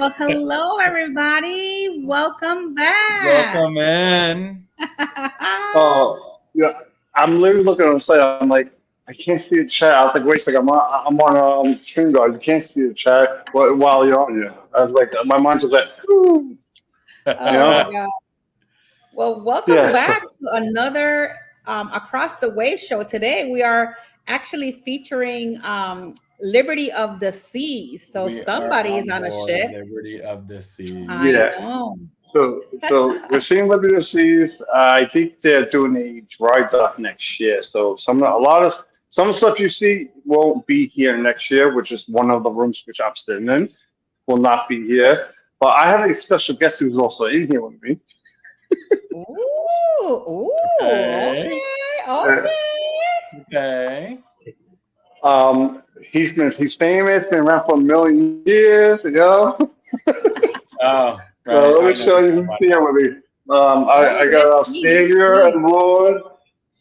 Well, hello, everybody. Welcome back. Welcome in. Oh, yeah. I'm literally looking on the site. I'm like, I can't see the chat. I was like, wait a second. I'm on StreamYard. You can't see the chat while you're on here. I was like, my mind was like, "Ooh," you Oh, my know? God. Well, welcome Yeah. back to another Across the Way show. Today, we are actually featuring Liberty of the Seas. So We are somebody is on on a board ship. Liberty of the I Seas. Yes. know. So we're seeing Liberty Seas. I think they're doing a dry dock next year. So some stuff you see won't be here next year, which is one of the rooms which I'm sitting in will not be here. But I have a special guest who's also in here with me. Ooh, Okay. okay, Uh, okay. Okay. he's famous, been around for a million years, you know. Oh, So right. let me I know show you're you talking who's about here with me. Oh, I got let's our see. Let's Savior see. and Lord.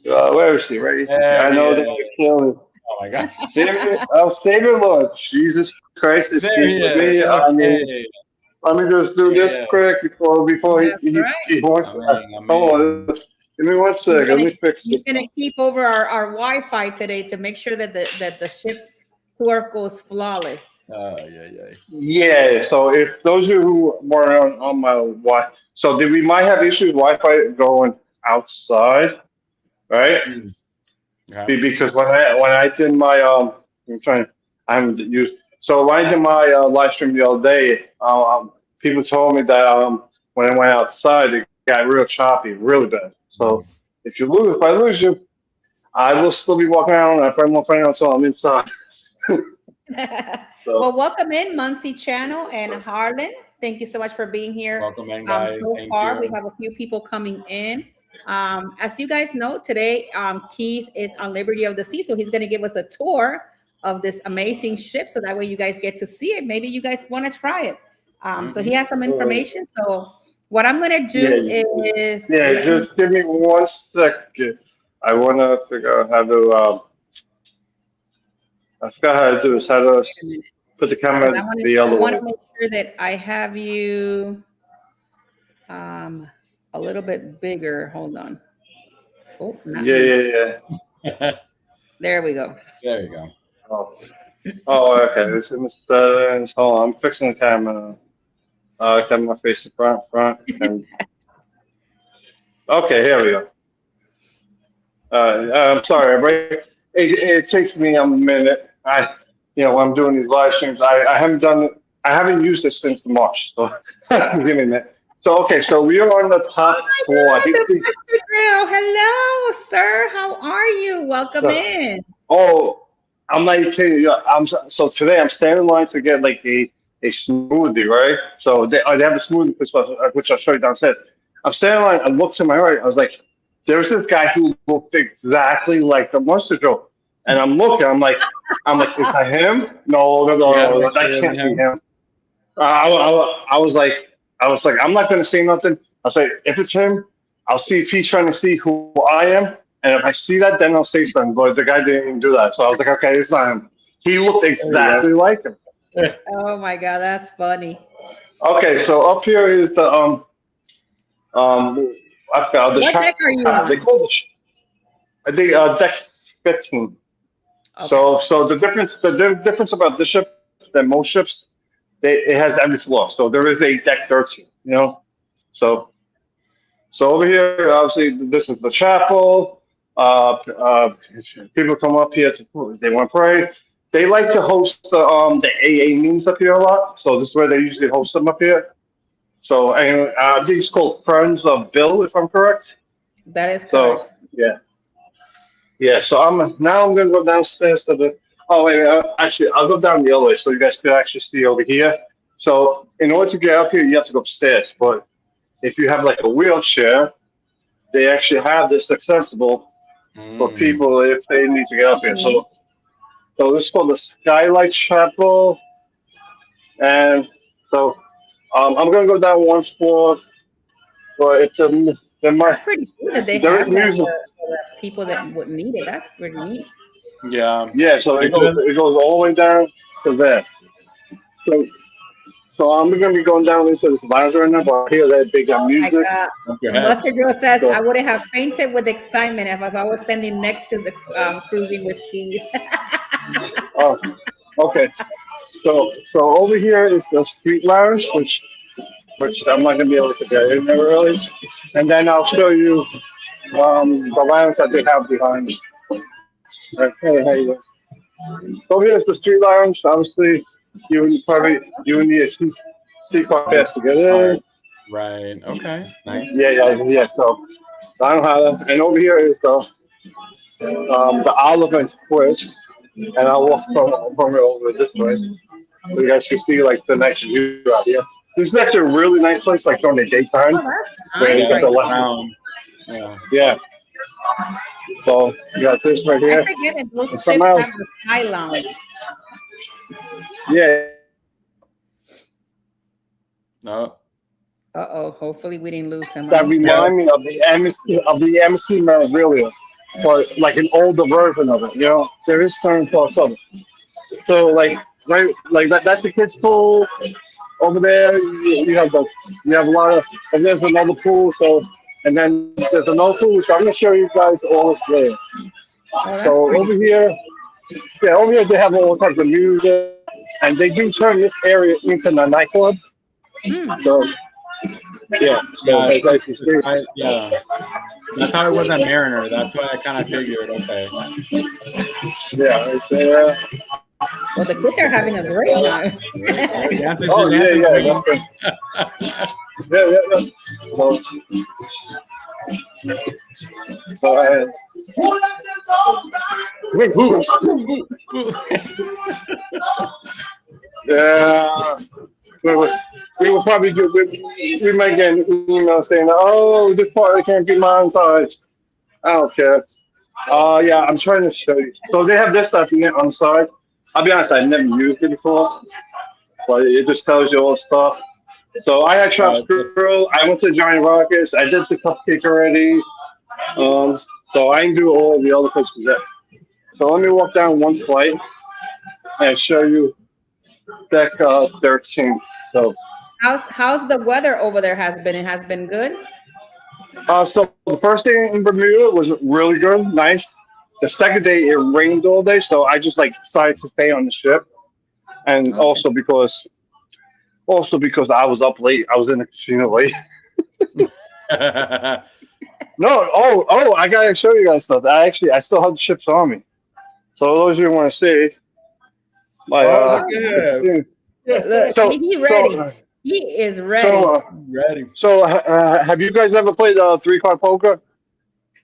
Where is she? Right here. there I he know that is. I kill him. Oh my gosh. Savior Lord, Jesus Christ is There here he with is. me. I mean, Okay. let me just do this Yes. quick before That's right. he wants. Hold on, give me one He's second. Let gonna me fix he's this. gonna keep over our Wi-Fi today to make sure that the ship tour goes flawless. Oh, yeah, yeah. Yeah, so if those of you who were on my Wi, so we might have issues with Wi-Fi going outside, right? Mm. Yeah. Because when I did my I'm trying, I haven't used. So when I did my live stream the other day, people told me that when I went outside, it got real choppy, really bad. So Mm. if I lose you, I will still be walking around. I probably won't find out until I'm inside. Well, So welcome in Muncie Channel and Harlan. Thank you so much for being here. Welcome in, guys. So Thank far, we you. have a few people coming in. As you guys know, today Keith is on Liberty of the Sea, so he's going to give us a tour of this amazing ship, so that way you guys get to see it. Maybe you guys want to try it. So he Hmm. has some information. So what I'm going to yeah, do is yeah. let me. Just give me 1 second. I want to figure out how to. I forgot how to do this. How to Wait a minute, put the because camera the I other want way. to make sure that I have you um, a little bit bigger. Hold on. Oh, not Yeah, me. yeah, yeah. There we go. There you go. Oh, oh, okay. It's in the settings. Hold on, I'm fixing the camera. Camera facing front, and okay, here we go. I'm sorry, right? It takes me a minute. When I'm doing these live streams, I haven't done it. I haven't used this since March, so give me a minute. So okay, so we are on the top Oh floor. I my God, think the Pastor Grill. Hello, sir. How are you? Welcome so. in. Oh, I'm not even kidding you. So today I'm standing in line to get like a smoothie, right? So they have a smoothie which I'll show you downstairs. I'm standing in line. I look to my right. I was like, there's this guy who looked exactly like the Monster Joe, and I'm like, is that him? No, no, You got a no, no, picture that of can't be him? him. I was like, I'm not going to say nothing. I was like, if it's him, I'll see if he's trying to see who I am, and if I see that, then I'll say something. But the guy didn't even do that, so I was like, okay, it's not him. He looked There you exactly like him. go. Oh my God, that's funny. Okay, so up here is the I forgot the What deck trap. are you They on? call it. I think deck 15. Okay. So the difference about this ship than most ships, it has every floor. So there is a deck 13. So So over here, obviously, this is the chapel. People come up here if they want to pray. They like to host the AA meetings up here a lot. So this is where they usually host them up here. So anyway, these called Friends of Bill, if I'm correct. That is So correct. yeah, yeah. So I'm gonna go downstairs to the. Oh wait, actually, I'll go down the other way so you guys can actually see over here. So in order to get up here, you have to go upstairs. But if you have like a wheelchair, they actually have this accessible for Mm. people if they need to get up here. Mhm. So this is called the Skylight Chapel, and so I'm gonna go down one floor, but That's pretty cool that they there is have that music. for the people that would need it. That's pretty neat. Yeah. Yeah, so They it goes couldn't. all the way down to there. So So I'm gonna be going down into this lounge right now, but I hear that they got My music. God. Bump your head. Mustard Girl says, So I would have fainted with excitement if I was standing next to the cruising with Keith. oh, okay. So over here is the street lounge, which I'm not gonna be able to get in there really. And then I'll show you the lounge that they have behind me. Hey, how you doing? Over here is the street lounge. Obviously, you would need a C card pass to get in. Right. Okay. Nice. Yeah. So I don't have, and over here is the olive and twist, and I'll walk from it over this way. So you guys can see like the nice view out here. This is actually a really nice place, like during the daytime, Oh, that's where nice you got right the there. left. Brown. Yeah. Yeah. So you got this right I here. forget that those And ships somehow, have the sky lounge. yeah, No. Uh-oh, hopefully we didn't lose him. that Yeah. remind me of the embassy memorabilia, or like an older version of it. You know, there is certain parts of it. So like right, like that's the kids' pool over there. You have a lot of, and there's another pool. So and then there's another pool. So I'm gonna show you guys all this there. Oh, that's So pretty over cool. here, yeah, over here they have all types of music, and they do turn this area into a nightclub. Mm. So yeah, so Yeah. as you can see, Yeah. That's how it was at Mariner. That's why I kind of figured. Okay. yeah, right there. Well, the kids are having a great time. Dancing Oh to yeah, dancing yeah, queen. yeah. So Ooh, ooh, ooh. yeah, we will probably get we might get an email saying, "Oh, this part can't be monetized." I don't care. Yeah, I'm trying to show you. So they have this stuff here on the side. I'll be honest, I've never used it before, but it just tells you all the stuff. So I had Chops Grill. I went to Giant Rockets. I did the cupcake already. Um, so I can do all the other places there. So let me walk down one flight and show you deck 13. So, How's the weather over there has been? It has been good. so the first day in Bermuda was really good, nice. The second day it rained all day, so I just like decided to stay on the ship, and Okay. also because I was up late. I was in the casino late. No, I gotta show you guys stuff. I still have the ships on me. So those of you who want to see my Oh, Oh, look at him. look, so he ready. so He is ready. so Ready. so have you guys ever played 3-card poker?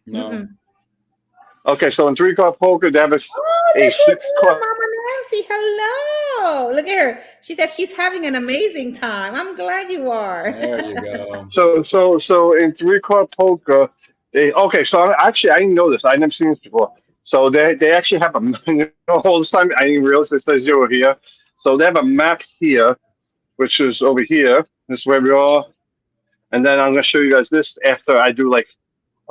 No. Mm-mm. Okay, so in 3-card poker they have Oh, a look at you, 6-card. Mama Nancy. Hello. Look at her. She says she's having an amazing time. I'm glad you are. There you go. So in 3-card poker, okay. So actually I didn't know this. I never seen this before. So they actually have a all this time I didn't realize it says you were here. So they have a map here, which is over here. This is where we are. And then I'm gonna show you guys this after I do like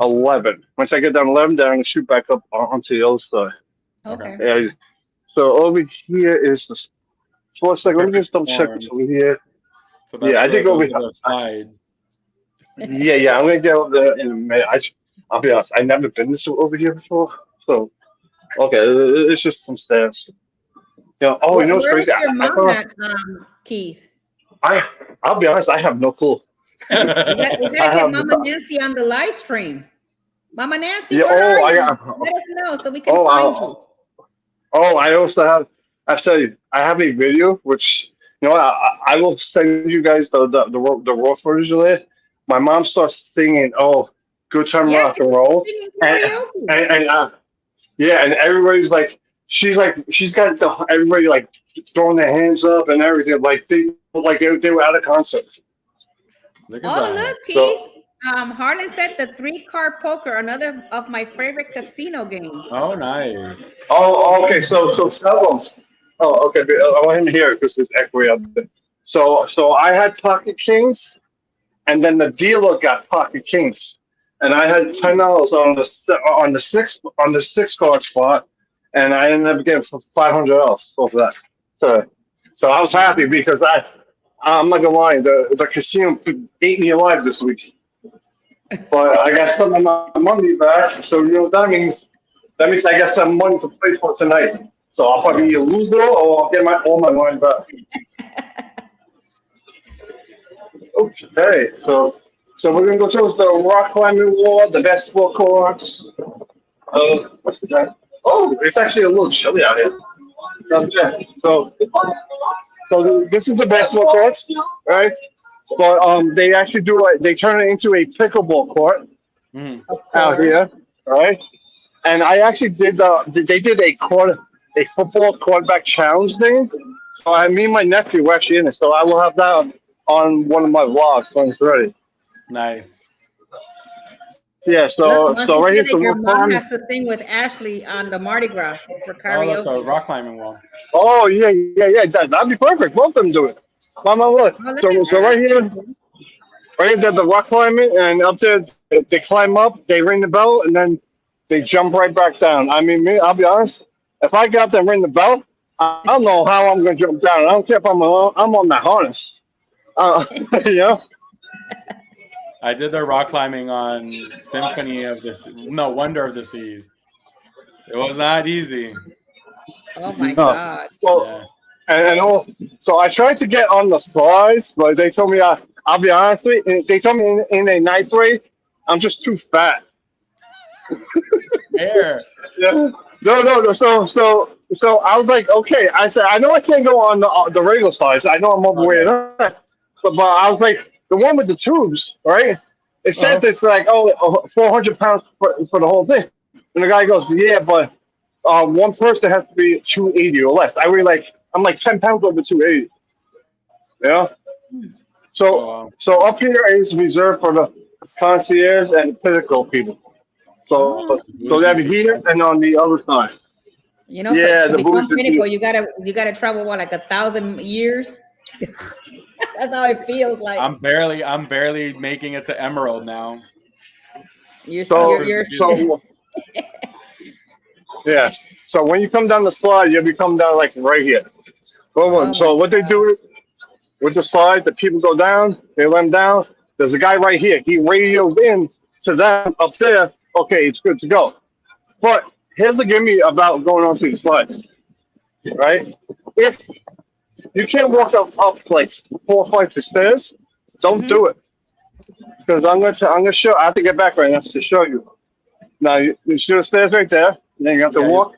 11. Once I get down 11, then I'm gonna shoot back up onto the other side. Okay. Yeah. So over here is the sports. Like, let me Perfect just double check storm. what's over here. So that's Yeah, I think over those are the slides. Yeah, I'm gonna get over there in a minute. I'll be honest, I've never been this over here before. So okay, it's just some stairs. You know what's Where is crazy? your I mom thought at, Keith? I'll be honest, I have no clue. We gotta I get have Mama Nancy on the live stream. Mama Nancy, yeah. where are I you? got. Let us know so we can Oh, find you. I also have. I tell you, I have a video which I will send you guys the raw footage of it. My mom starts singing, "Oh, good time Yeah, rock and roll," singing and karaoke. yeah, and everybody's like, she's got everybody like throwing their hands up and everything, like they were at a concert. Look at Oh, that. look, So Keith. Harlan said the 3-card poker, another of my favorite casino games. Oh, nice. okay, so tell them. Oh, okay, but I want him to hear it because there's echo out there. So I had pocket kings, and then the dealer got pocket kings, and I had $10 on the 6-card spot, and I ended up getting for $500 over that. So I was happy because I'm not gonna lie, the casino ate me alive this week. But I got some of my money back, so you know what that means. That means I got some money to play for tonight. So I'll probably either lose it or I'll get all my money back. Okay, so we're gonna go towards the rock climbing wall, the basketball courts. What's that? Oh, it's actually a little chilly out here. Okay, so this is the basketball courts, right? But they actually they turn it into a pickleball court Mhm. Of out course. here, right? And I actually they did a football quarterback challenge thing. So me and my nephew were actually in it. So I will have that on one of my vlogs when it's ready. Nice. Yeah. Look, So Muncie right here, said so that your we're mom climbing. has to sing with Ashley on the Mardi Gras for Oh, look, the karaoke. rock climbing wall. Oh yeah. That'd be perfect. Both of them do it. Mama, look. Oh, look at So that. right That's here, pretty cool. the rock climbing, and up there they climb up, they ring the bell, and then they jump right back down. I mean, I'll be honest. If I get up there and ring the bell, I don't know how I'm gonna jump down. I don't care if I'm on that harness. You know. I did the rock climbing on Symphony of the no Wonder of the Seas. It was not easy. Oh my No. God. Yeah. Well, and all. So I tried to get on the slides, but they told me I'll be honest. They told me in a nice way, I'm just too fat. Where? Yeah. No. So I was like, okay. I said, I know I can't go on the regular slides. I know I'm overweight, Okay. but I was like, the one with the tubes, right? It says Uh-huh. it's like 400 pounds for the whole thing. And the guy goes, yeah, but one person has to be 280 or less. I'm like 10 pounds over 280. Yeah. Oh So wow. so up here is reserved for the concierge and pinnacle people. Oh, So Bougie that'd be people. here and on the other side. you know, Yeah, to the become bougie pinnacle, people. you gotta travel what, like 1,000 years. That's how it feels like. I'm barely making it to Emerald now. You're That you're So proves to you're. be the so yeah. So when you come down the slide, you come down like right here. Boom. Oh my So what they do God. is with the slide, the people go down, they let them down. There's a guy right here. He radios in to them up there. Okay, it's good to go. But here's the gimme about going onto the slides, right? If you can't walk up like 4 flights of stairs, don't Mm-hmm. do it. Because I'm gonna show I have to get back right now to show you. Now you see the stairs right there, and then you have to yeah. walk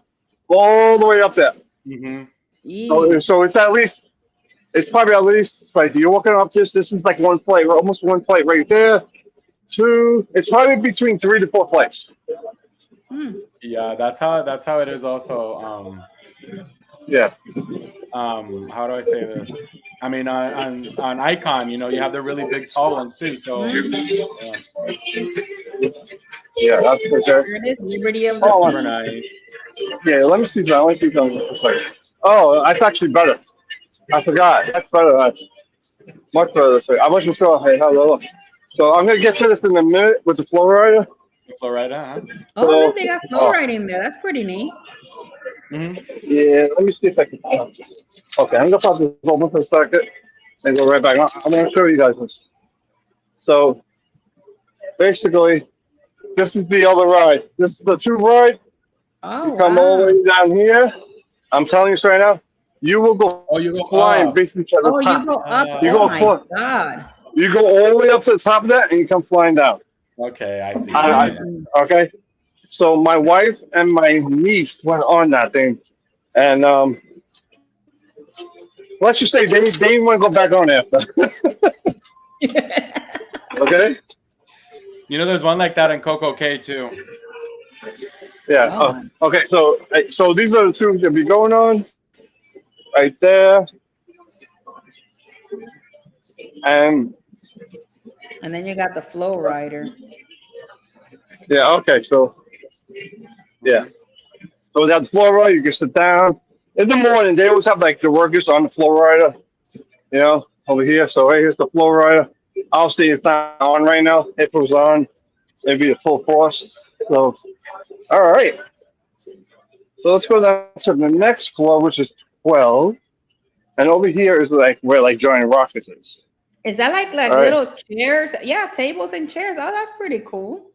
all the way up there. Mm-hmm. Jeez. So it's probably at least like you're walking up this is like one flight, almost one flight right there. Two, it's probably between 3 to 4 flights. Hmm. Yeah, that's how it is also. Yeah. How do I say this? I mean, on Icon, you have the really big tall ones too. So Mm-hmm. yeah, Yeah, that's for sure. There it is, Liberty of the that's Oh, super Seas. nice. yeah, let me see that. Let me see something. It's like, oh, that's actually better. I forgot. That's better. Much better this way. I wasn't sure. Hey, hello. So I'm gonna get to this in a minute with the flow rider. Florida, huh? Oh, look, So, they got flow oh, right in there. That's pretty neat. Mm-hmm. yeah. Let me see if I can. Okay, I'm gonna pop this open for a second and go right back. I'm gonna show you guys this. So basically, this is the other ride. This is the tube ride. You Oh come all the wow. way down here. I'm telling you straight now, you will go Oh, you go flying up. basically to the Oh, you top. go up. You Oh go my Uh, fly, God. you go all the way up to the top of that, and you come flying down. okay, I see. Yeah, I, yeah. Mm-mm. okay. So my wife and my niece went on that thing, and let's just say they didn't want to go back on after. Okay. There's one like that in Coco K too. Yeah. Oh my. Okay. So these are the two that be going on right there, and And then you got the flow rider. yeah. Okay. So yeah. Mm-hmm. So that floor rider, you can sit down. In the morning, they always have like the workers on the floor rider, over here. So right here's the floor rider. Obviously, it's not on right now. If it was on, it'd be at full force. So, all right. So let's go down to the next floor, which is 12. and over here is like where like Johnny Rockets is. Is that like All right. little chairs? Yeah, tables and chairs. Oh, that's pretty cool.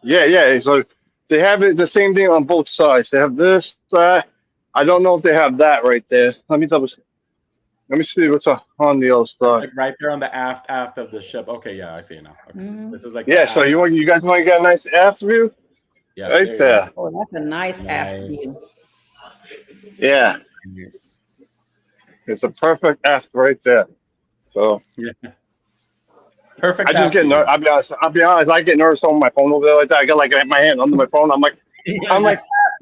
Yeah, yeah. So they have it the same thing on both sides. They have this, that. I don't know if they have that right there. Let me double. Let me see what's on the other It's side. like right there on the aft of the ship. Okay, yeah, I see it now. Okay. Mhm. This is like Yeah. the So aft. you guys want to get a nice after view Yeah, right there you there. Oh, that's a nice aft view. Nice. Yeah, Nice. it's a perfect after right there. So Yeah. Perfect I just aft get view. nervous. I'll be honest. I get nervous on my phone over there like that. I get like my hand under my phone. I'm like,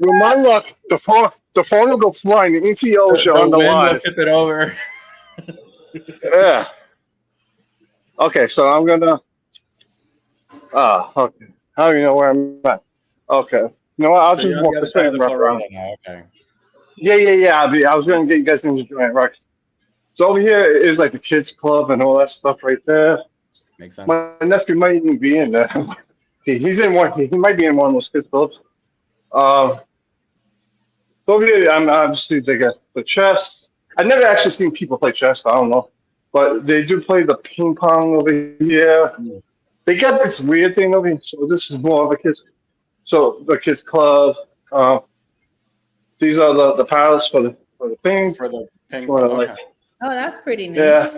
with my luck, the phone will go flying into the ocean The on the wind will line. tip it over. Yeah. Okay, so I'm gonna. Okay. How do you know where I'm at? Okay. You know what? I'll So just you're on the walk the other side of same the wrap floor right around. now. Okay. Yeah, yeah, yeah. I was gonna get you guys into joint rock. So over here is like the kids club and all that stuff right there. Makes sense. My nephew might even be in there. He's in one. He might be in one of those kids clubs. Um, so over here, I'm obviously they got the chess. I've never actually seen people play chess. So I don't know, but they do play the ping pong over here. Mm. They got this weird thing over here. So this is more of a kids. So the kids club. Uh, these are the pilots for the thing. For the ping For pong. the, like Okay. Oh, that's pretty neat. yeah.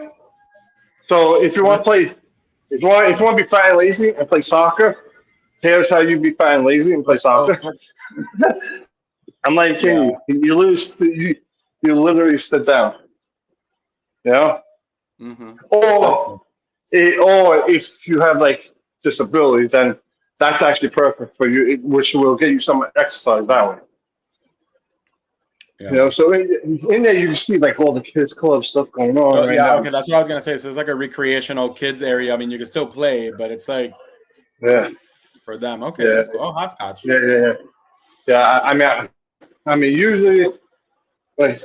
So if you want to This, play, if you want to be fat and lazy and play soccer, here's how you be fat and lazy and play oh, soccer. I'm not yeah. kidding you. You lose. You literally sit down. You know, Mm-hmm. That's or cool. or if you have like disability, then that's actually perfect for you, which will get you some exercise that way. Yeah. So in there you see like all the kids club stuff going on So right yeah, now. okay, that's what I was gonna say. So it's like a recreational kids area. I mean, you can still play, but it's like Yeah, for them. Okay, yeah, that's cool. Oh, hopscotch. yeah, yeah, yeah. Yeah, I mean, usually, like,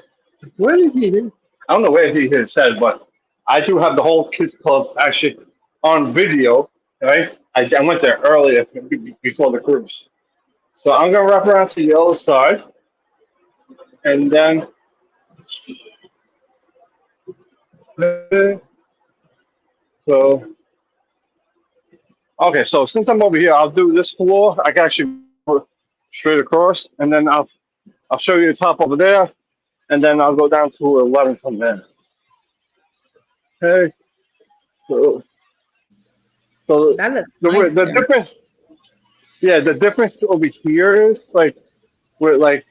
where did he? I don't know where he had said, but I do have the whole kids club actually on video. Right? I went there earlier before the cruise, so I'm gonna wrap around to the other side, and then. So okay, so since I'm over here, I'll do this floor. I can actually go straight across, and then I'll show you the top over there, and then I'll go down to 11 from there. Okay. So, so That looks the nice the there. difference, yeah, the difference over here is like where like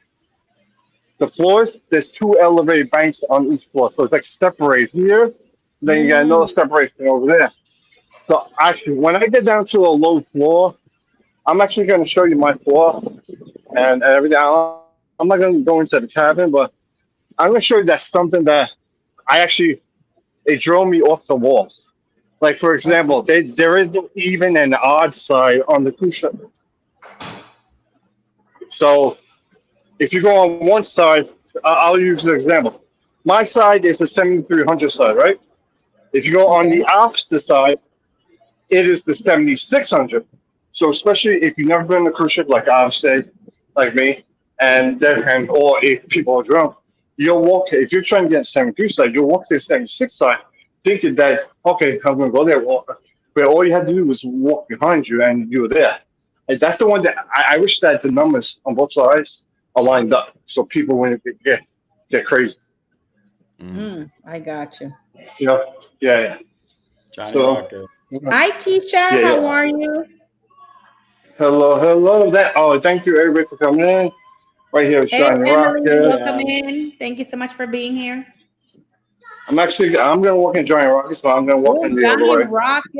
the floors. There's two elevated banks on each floor, so it's like separate here. Then you got another Mm. separation over there. So actually, when I get down to a low floor, I'm actually going to show you my floor and everything. I'm not going to go into the cabin, but I'm going to show you that's something that I actually it drove me off the walls. Like for Okay. example, there is no even and odd side on the cruise ship. So if you go on one side, I'll use an example. My side is the 7300 side, right? If you go on Okay. the opposite side, it is the 7600. So especially if you've never been on a cruise ship, like obviously, like me, and or if people are drunk, you'll walk. If you're trying to get 73 side, you'll walk to the 76 side, thinking that okay, I'm gonna go there. But all you had to do was walk behind you, and you were there. And that's the one that I wish that the numbers on both sides are lined up, so people wouldn't get crazy. Mm. Mm, I got you. You know? Yeah, yeah. Johnny So Rockets. Hi, Keisha. yeah, How yeah. are you? Hello, hello. Thank you everybody for coming in. Right here, Hey, Shiny Emily. Rocket. Welcome Yeah. in. Thank you so much for being here. I'm gonna walk in Giant Rockets, but I'm gonna walk Oh, in the other Johnny way.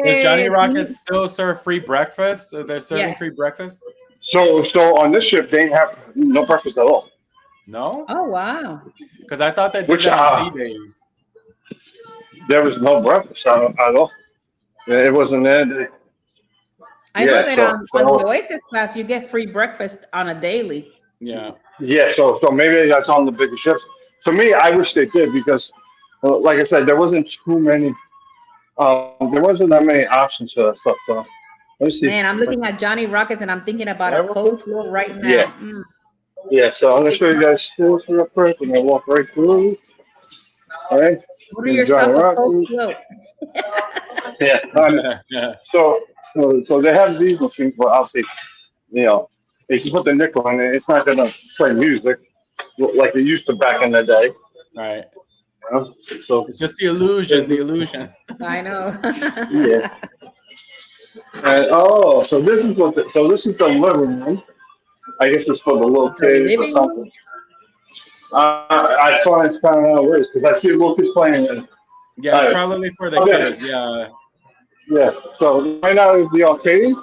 Does Johnny Rockets. Rockets still serve free breakfast? They're serving free Yes. breakfast? So on this ship, they didn't have no breakfast at all. No? Oh, wow. Because I thought they did Which that on sea days. there was no breakfast at all. It Oh, wasn't there. I know Yeah. that So on the so Oasis class, you get free breakfast on a daily. yeah. yeah. So maybe that's on the bigger ships. For me, I wish they did because, like I said, there wasn't too many. There wasn't that many options for that stuff. So let me see. Man, I'm looking at Johnny Rockets and I'm thinking about Can I a real quick? cold floor right Yeah. now. Mm. Yeah. So I'm gonna show you guys this real quick. I'm gonna walk right through. right? Order And yourself John a Rock. Coke float. Yeah. So they have these machines, but obviously, you know, if you put the nickel in it, it's not gonna play music like it used to back in the day. Right. You know? So It's just the illusion. The illusion. I know. yeah. And so this is so this is the living room. I guess it's for the little The kids or living something. room. I found out where it is because I see little kids playing. And, Yeah, it's probably for the okay. kids. Yeah. Yeah. So right now is the arcade.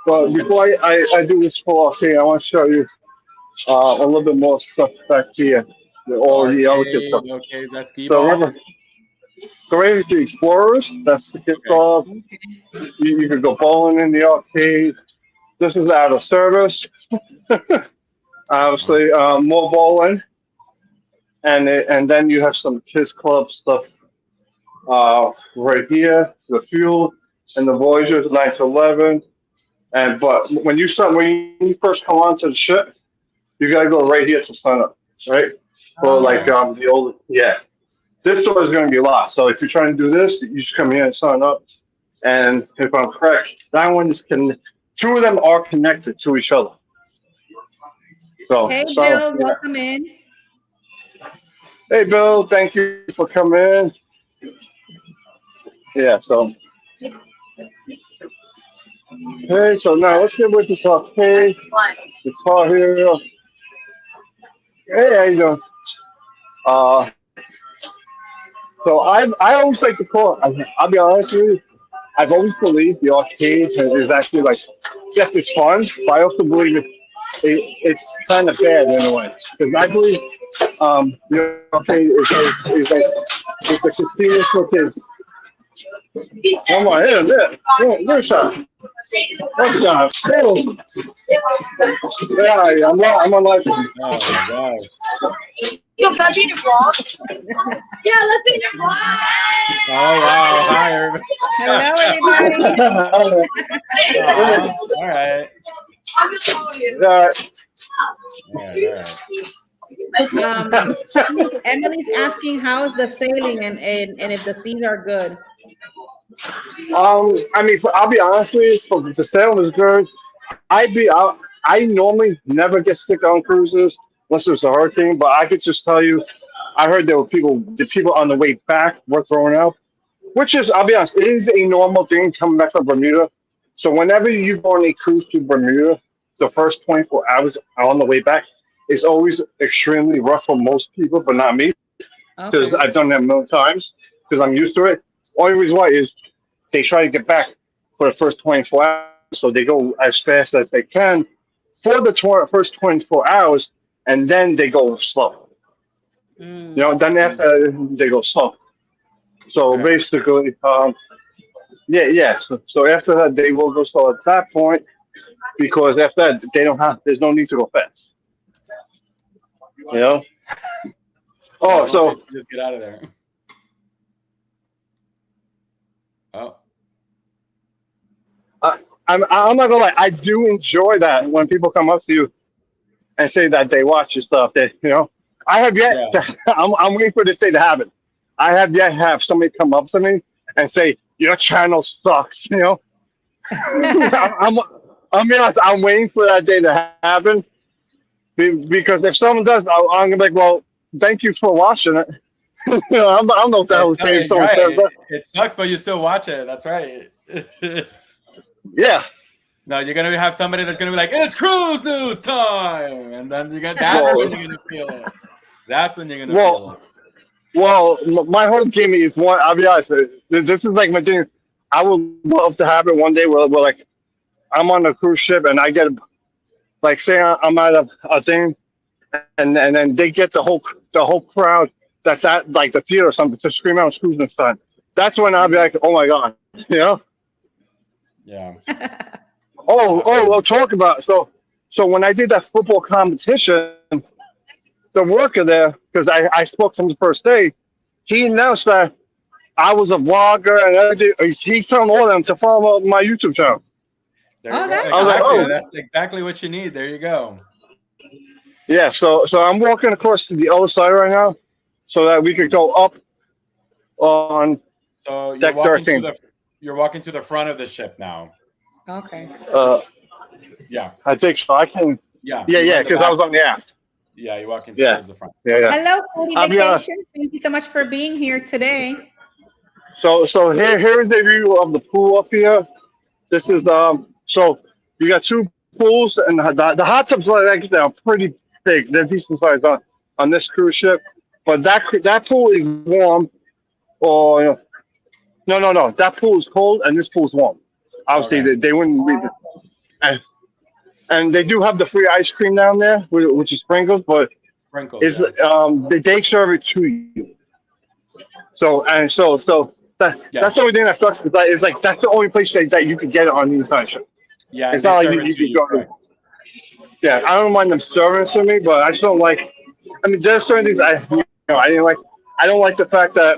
But before I do this full arcade, I want to show you a little bit more stuff back here. All the other kids Arcade. stuff. Okay, is that skee So ball? remember, Great is the Explorers. That's the kid Okay. club. You could go bowling in the arcade. This is out of service. Obviously, more bowling, and then you have some kids club stuff right here. The Fuel and the Voyagers, 9 to 11. And but when you first come onto the ship, you gotta go right here to sign up, right? For like Oh, the old This door is going to be locked. So if you're trying to do this, you just come here and sign up. And if I'm correct, two of them are connected to each other. So, hey, so Bill, yeah. welcome in. Hey, Bill, thank you for coming in. Yeah, so. Okay, so now let's get with this arcade. Guitar here. Hey, how you doing? Uh, so I always like to call. I'll be honest with you. I've always believed the arcade is actually like just as fun, but I also believe it's kind of bad in a way because I believe the arcade is like it's a casino for kids. Come on, here's some. What's that? Oh, yeah, I'm on live. Oh my gosh. Yo, can I be in your vlog? Yeah, let's be in your vlog. Oh wow. Hi everybody. Hello, everybody. Aw, all right. I'm just following you. All right. Emily's asking how's the sailing and if the seas are good. I mean, I'll be honest with you. The sail is good. I normally never get sick on cruises unless there's a hurricane. But I could just tell you, I heard there were the people on the way back were throwing up, which is, I'll be honest, it is a normal thing coming back from Bermuda. So whenever you go on a cruise to Bermuda, the first 24 hours on the way back is always extremely rough for most people, but not me, because Okay. I've done that a million times, because I'm used to it. Only reason why is they try to get back for the first 24 hours, so they go as fast as they can for the first 24 hours, and then they go slow. Mm. You know, then after they go slow. So Okay. basically, yeah. So after that, they will go slow at that point because after that, there's no need to go fast. You know? Yeah, Oh, once they so just get out of there. Oh. I'm not gonna lie. I do enjoy that when people come up to you and say that they watch your stuff. That I have yet. Yeah. I'm waiting for this day to happen. I have yet to have somebody come up to me and say your channel sucks. I'm be honest. I'm waiting for that day to happen because if someone does, I'm gonna be like, well, thank you for watching it. I don't know what the hell to say if someone says Right. that. It sucks, but you still watch it. That's right. Yeah. No, you're gonna have somebody that's gonna be like, "It's cruise news time," and then that's when you're gonna feel it. That's when you're gonna feel it. Well, my whole game is one. I'll be honest. This is like my thing. I would love to have it one day where like I'm on a cruise ship and I get like say I'm at a thing, and then they get the whole crowd that's at like the theater or something to scream out cruise news time. That's when I'll be like, oh my god, Yeah. We'll talk about it. So when I did that football competition, the worker there, because I spoke to him the first day, he announced that I was a vlogger and everything. He's telling all of them to follow my YouTube channel. There you go. That's I was like, Exactly. oh. That's exactly what you need. There you go. Yeah, so I'm walking across to the other side right now. so that we could go up on So deck 13. you're walking to the front of the ship now. Okay. Yeah. I think so. I can. Yeah. Yeah, because I was on the ass. Yeah, you're walking Yeah. towards the front. Yeah. Hello, Foodie I'll be honest. Vacations. Thank you so much for being here today. So here's the view of the pool up here. This is so you got two pools, and the hot tubs like that are pretty big. They're decent size on this cruise ship, but that pool is warm. Or no, that pool is cold and this pool is warm. Obviously, Okay. they wouldn't be. And they do have the free ice cream down there, which is sprinkles, but Sprinkles. it's Yeah. they serve it to you. So that's the only thing that sucks. Is like that's the only place that you can get it on the entire ship. Yeah. It's and not they like serve it you to can you, go. correct. Yeah, I don't mind them serving it to me, but I just don't like. I mean, there's certain things I didn't like. I don't like the fact that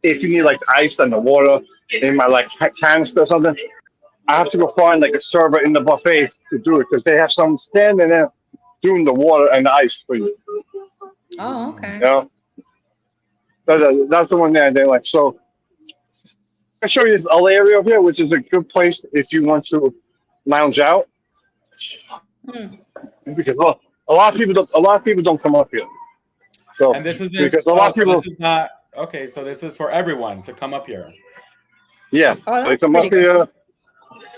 if you need like ice and the water in my like canister or something, I have to go find like a server in the buffet to do it because they have some standing there doing the water and the ice for you. Oh, okay. You know, that's the one that they like. So I'll show you this other area over here, which is a good place if you want to lounge out. Hmm. Because look, a lot of people don't come up here. So And this isn't because a lot of people. this is not okay. So this is for everyone to come up here. Yeah, Oh, they that's come pretty up here. good.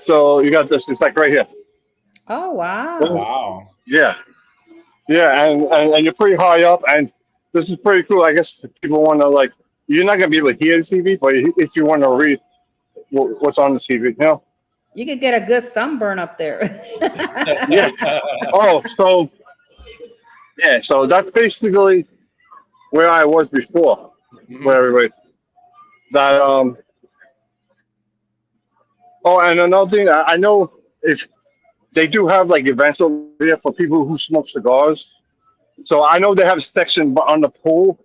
So you got this. It's like right here. Oh, wow. Wow. Yeah, and you're pretty high up, and this is pretty cool. I guess if people want to like, you're not gonna be able to hear the TV, but if you want to read what's on the TV, you know. You could get a good sunburn up there. Yeah. Oh, so that's basically where I was before. Mhm. Where everybody that Oh, and another thing, I know if they do have like events over here for people who smoke cigars. So I know they have a section on the pool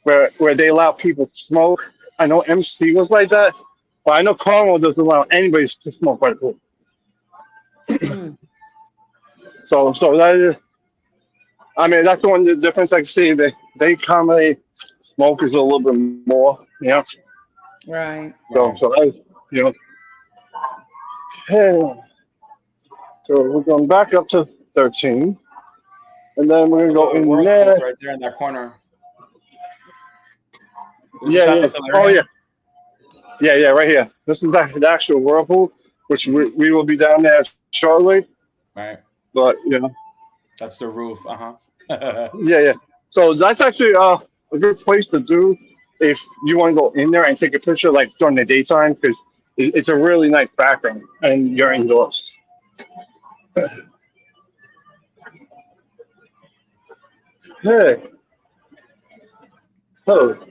where they allow people to smoke. I know MC was like that, but I know Carmel doesn't allow anybody to smoke by the pool. Hmm. So that is, I mean, that's the one the difference I can see. They accommodate smokers a little bit more, you know. Right. So you know. Hey. So we're going back up to 13, and then we're gonna go in Whirlpool's there. right there in that corner. This is Yeah, not yeah. the solarium? Oh, yeah, right here. This is the actual whirlpool, which we will be down there shortly. Right. But you know, That's the roof. Uh-huh. yeah. So that's actually a good place to do if you want to go in there and take a picture like during the daytime because it's a really nice background and you're indoors. Hey. So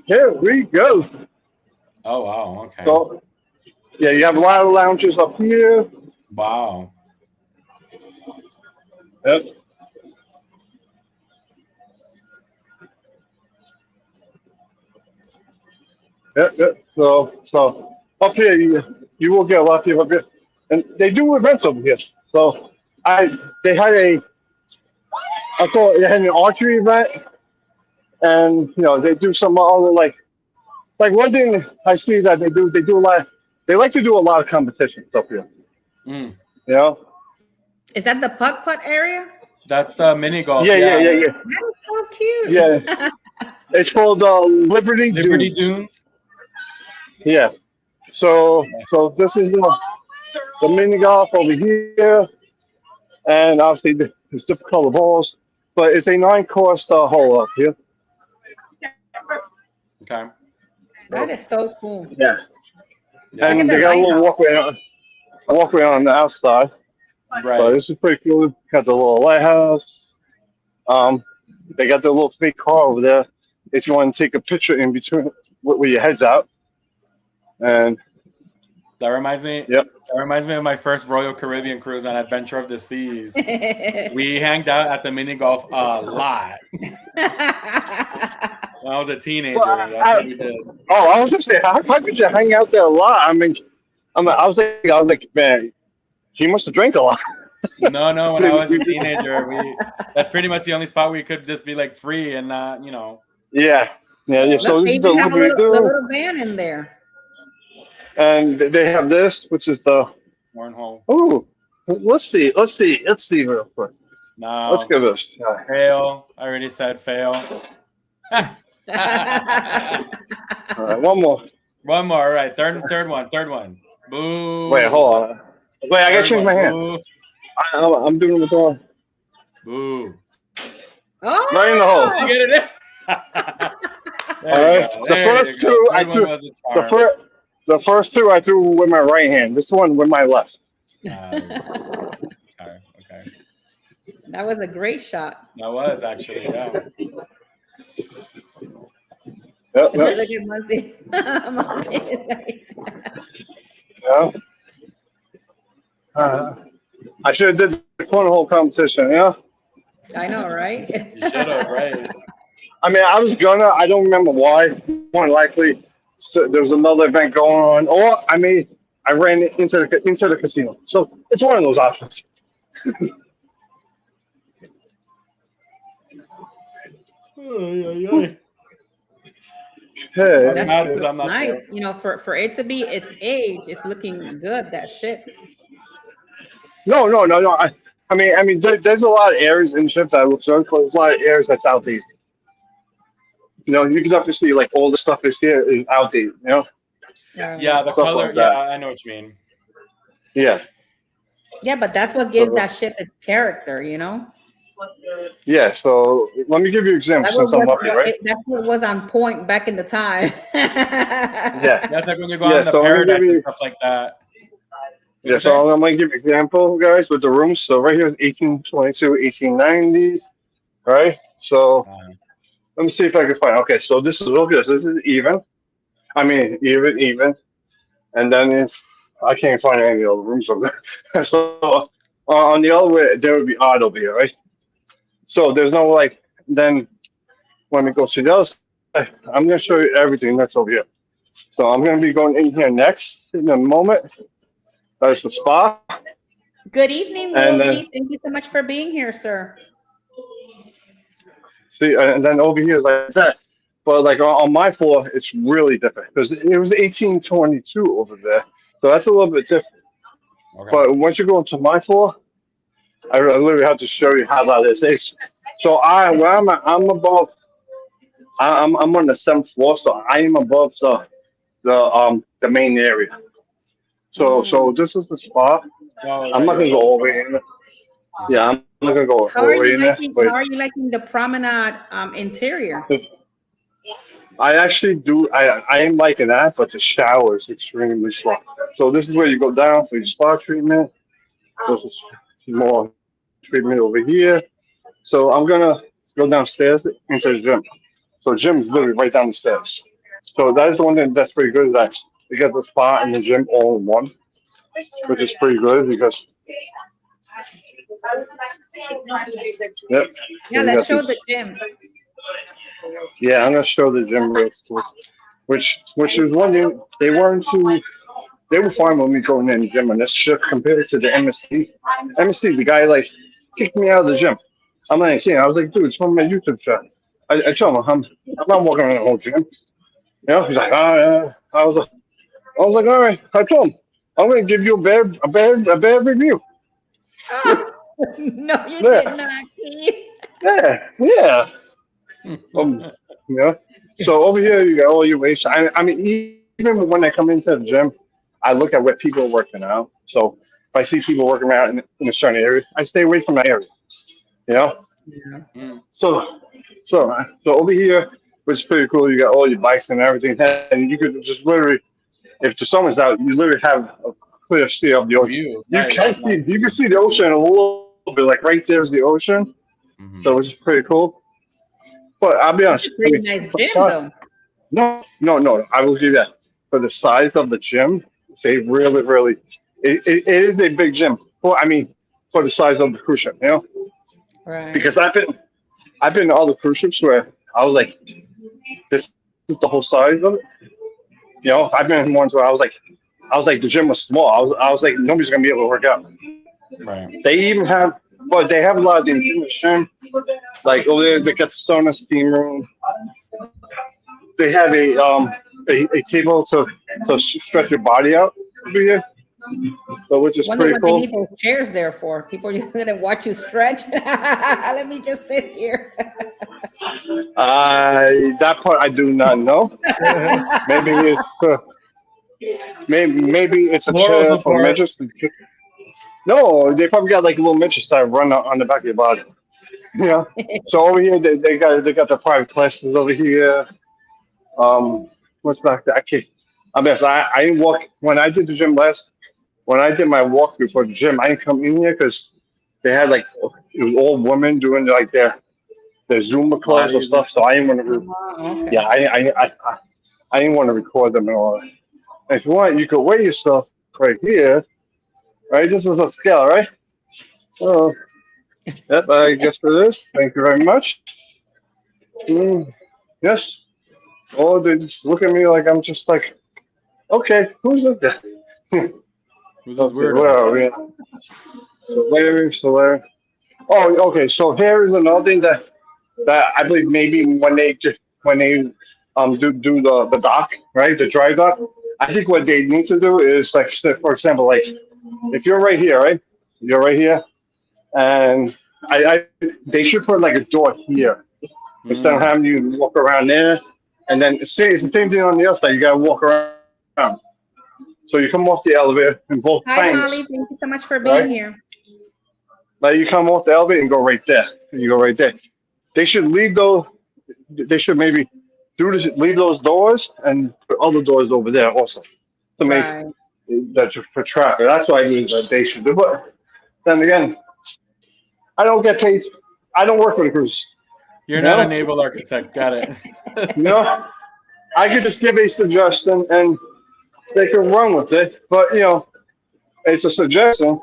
here we go. Oh, wow. Okay. So yeah, you have a lot of lounges up here. Wow. Yep. Yep. So up here, you will get a lot of people up here, and they do events over here. So they had they had an archery event, and you know they do some other like one thing I see that they do a lot. They like to do a lot of competitions up here. Mm. You know. Is that the putt area? That's the mini golf. Yeah. That is so cute. Yeah. It's called Liberty Dunes. Yeah. So this is the mini golf over here, and obviously there's different color balls, but it's a 9-course hole up here. Okay. That is so cool. Yes. Yeah. And they got a little walkway on the outside. Right. So this is pretty cool. Got the little lighthouse. They got the little fake car over there if you want to take a picture in between with your heads out. And That reminds me. Yep. That reminds me of my first Royal Caribbean cruise on Adventure of the Seas. We hanged out at the mini golf a lot. When I was a teenager, that's what we did. Oh, I was gonna say, how could you hang out there a lot? I mean, I was like, man, he must have drank a lot. No. When I was a teenager, that's pretty much the only spot we could just be like free and not, Yeah. So Look, this they is the even have Liberty the room, little van in there. and they have this, which is the. Cornhole. Ooh, let's see real quick. Let's No. give this. Fail. I already said fail. All right, one more. One more. All right. Third one. Boo. Wait, hold on. Wait, I gotta Third change one. my hand. Boo. I'm doing it with all. Boo. Oh, Right in the hole. You get it? All right. The first two I threw. The first two I threw with my right hand. This one with my left. Okay. that was a great shot. That was actually, yeah. Yep. Look at Muzzy. Yeah. I should have did the cornhole competition. Yeah. I know, right? You should have, right? I mean, I was gonna. I don't remember why. More than likely, so there was another event going on, or I ran into the casino. So it's one of those options. Hey. I'm mad because I'm not Nice. there. For it to be its age, it's looking good, that ship. No. I mean, there's a lot of areas in ships that looks good, but there's a lot of areas that's outdated. You can definitely see like all the stuff is here is outdated. Yeah, the Stuff color. like Yeah, that. I know what you mean. Yeah. Yeah, but that's what gives that ship its character, Yeah. So let me give you an example That was since I'm up here, right? that's what was on point back in the time. Yeah. That's like when you go out in the So let me paradise give and you. stuff like that. Yeah. So I'm gonna give you an example, guys, with the rooms. So right here is 1822, 1890, right? So let me see if I can find. Okay. So this is look at this. This is even. I mean, even. And then if I can't find any other rooms over there. So on the other way, there would be odd over here, right? So there's no like, then when we go to the other side, I'm going to show you everything that's over here. So I'm going to be going in here next in a moment. That's the spa. Good evening, And Wilkie. Thank you so much for being here, sir. See, and then over here like that. But like on my floor, it's really different because it was 1822 over there. So that's a little bit different. Okay. But once you go into my floor, I literally have to show you how that is. So where I'm at, I'm above. I'm on the 7th floor, so I am above the main area. So this is the spot. I'm not gonna go all the way in. Yeah, I'm not gonna go all How are the way you in there. liking the promenade interior? I actually do. I am liking that, but the shower is extremely slow. So this is where you go down for your spa treatment. This is more treatment over here. So I'm gonna go downstairs into the gym. So gym is literally right down the stairs. So that's the one thing that's pretty good is that you get the spa and the gym all in one, which is pretty good because yep. Yeah, So let's show the gym. Yeah, I'm gonna show the gym real quick. Which is one thing they were fine with me going in the gym on this ship compared to the MSC. MSC, the guy like kicked me out of the gym. I'm like, yeah, I was like, dude, it's from my YouTube channel. I told him I'm not walking around the whole gym. He's like, oh yeah. I was like, all right. I told him I'm gonna give you a bad review. No, you did not, Keith. Yeah. Yeah. So over here you got all your waste. I mean, even when I come into the gym, I look at where people are working out. So if I see people working out in a certain area, I stay away from that area. Yeah. So over here, which is pretty cool. You got all your bikes and everything, and you could just literally, if the sun is out, you literally have a clear see of the ocean. You can see the ocean a little bit. Like right there's the ocean, so which is pretty cool. But I'll be honest. Pretty nice gym, though. No. I will do that. For the size of the gym, it's a really, it is a big gym. Well, I mean, for the size of the cruise ship, Right. Because I've been to all the cruise ships where I was like, this is the whole size of it. I've been in ones where I was like, the gym was small. I was like, nobody's gonna be able to work out. Right. They even have, but they have a lot of things in the gym. Like over there, they got the sauna steam room. They have a table to stretch your body out over here, so which is Wonder pretty what they cool. need those chairs there for. People are just gonna watch you stretch. Let me just sit here. That part I do not know. Maybe it's maybe it's a Moral chair for support. midgets. No, they probably got like little midgets that run on the back of your body. You know. So over here they got the private classes over here. What's back there? I didn't walk when I did the gym last. When I did my walkthrough for the gym, I didn't come in here because they had like it was all women doing like their Zumba class and Bodies and stuff. So stuff. I didn't want to. Oh, okay. Yeah, I didn't want to record them and all. And if you want, you could weigh yourself right here. Right, this is a scale, right? Oh, yep. I guess for this. Thank you very much. Yes. Oh, they just look at me like I'm just like, okay, who's up there? Who's this Okay, where weirdo? are we? So Larry. Oh, okay. So here is another thing that I believe maybe when they do the dock, right, the dry dock. I think what they need to do is like, so for example, like if you're right here, right, you're right here, and they should put like a door here instead of Mm. having you walk around there, and then it's the same thing on the other side. You gotta walk around. So you come off the elevator in both Hi, Molly. times, Thank you so much for being right? here. Like you come off the elevator and go right there. And you go right there. They should leave those. They should maybe leave those doors and put other doors over there also to make Right. that for traffic. That's what I mean that they should do. But then again, I don't get paid. I don't work for the cruise. You're You not a know, naval architect. Got it. you know, I could just give a suggestion and they can run with it. But it's a suggestion.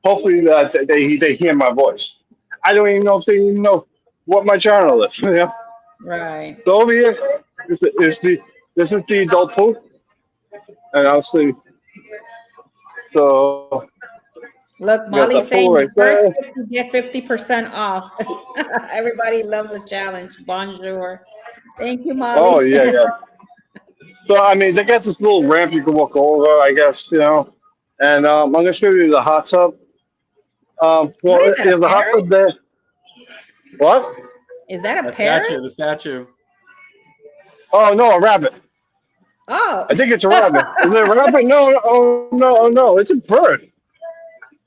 Hopefully that they hear my voice. I don't even know if they even know what my channel is. Right. So over here this is the adult pool, and I'll see. So Look, you got the Molly's pool saying right the first there. 50 get 50% off. Everybody loves a challenge. Bonjour. Thank you, Oh Molly. yeah, yeah. So I mean, they got this little ramp you can walk over, I guess, And I'm gonna show you the hot tub. What Well, is that, a is the hot parrot? tub there? What? Is that a A parrot? statue. The statue. Oh no, a rabbit. Oh, I think it's a rabbit. Is it a rabbit? No, oh no, oh no, it's a bird.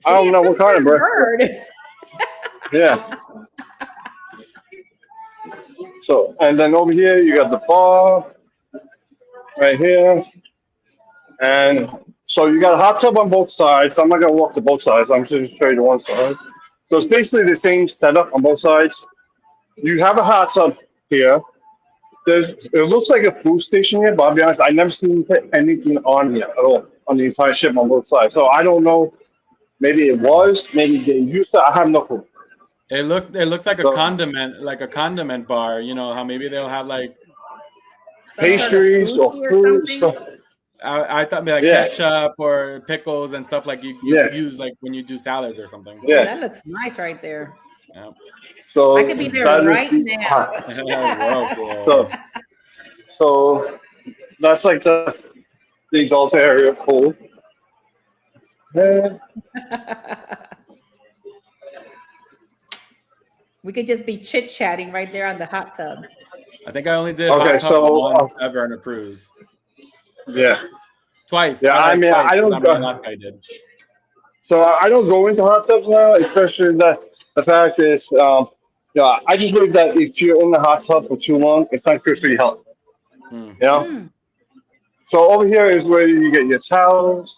I see, don't it's know some what kind sort of of bird. bird. Yeah. So and then over here you got the bar right here. And so you got a hot tub on both sides. I'm not gonna walk to both sides. I'm just gonna show you the one side. So it's basically the same setup on both sides. You have a hot tub here. It looks like a food station here, but I'll be honest, I never seen anything on here at all on the entire ship on both sides. So I don't know. Maybe it was. Maybe they used to. I have no clue. It looks So like a condiment bar. You know how maybe they'll have like Some sort of pastries or smoothie or fruit something. stuff. I thought maybe like Yeah, ketchup or pickles and stuff like you yeah, use like when you do salads or something. Oh, yeah. that looks nice right there. Yeah. I So could be there that is right the now. Whoa, so cool. so that's like the adult area pool. Yeah. We could just be chit chatting right there on the hot tub. I think I only did Okay, hot tubs so once ever on a cruise. yeah, Twice. yeah. I I like mean, twice I because don't I'm in go. Alaska. I did. So I don't go into hot tubs now, especially the fact is, yeah, I just believe that if you're in the hot tub for too long, it's not good for your health. Hmm. You know. Mm, So over here is where you get your towels.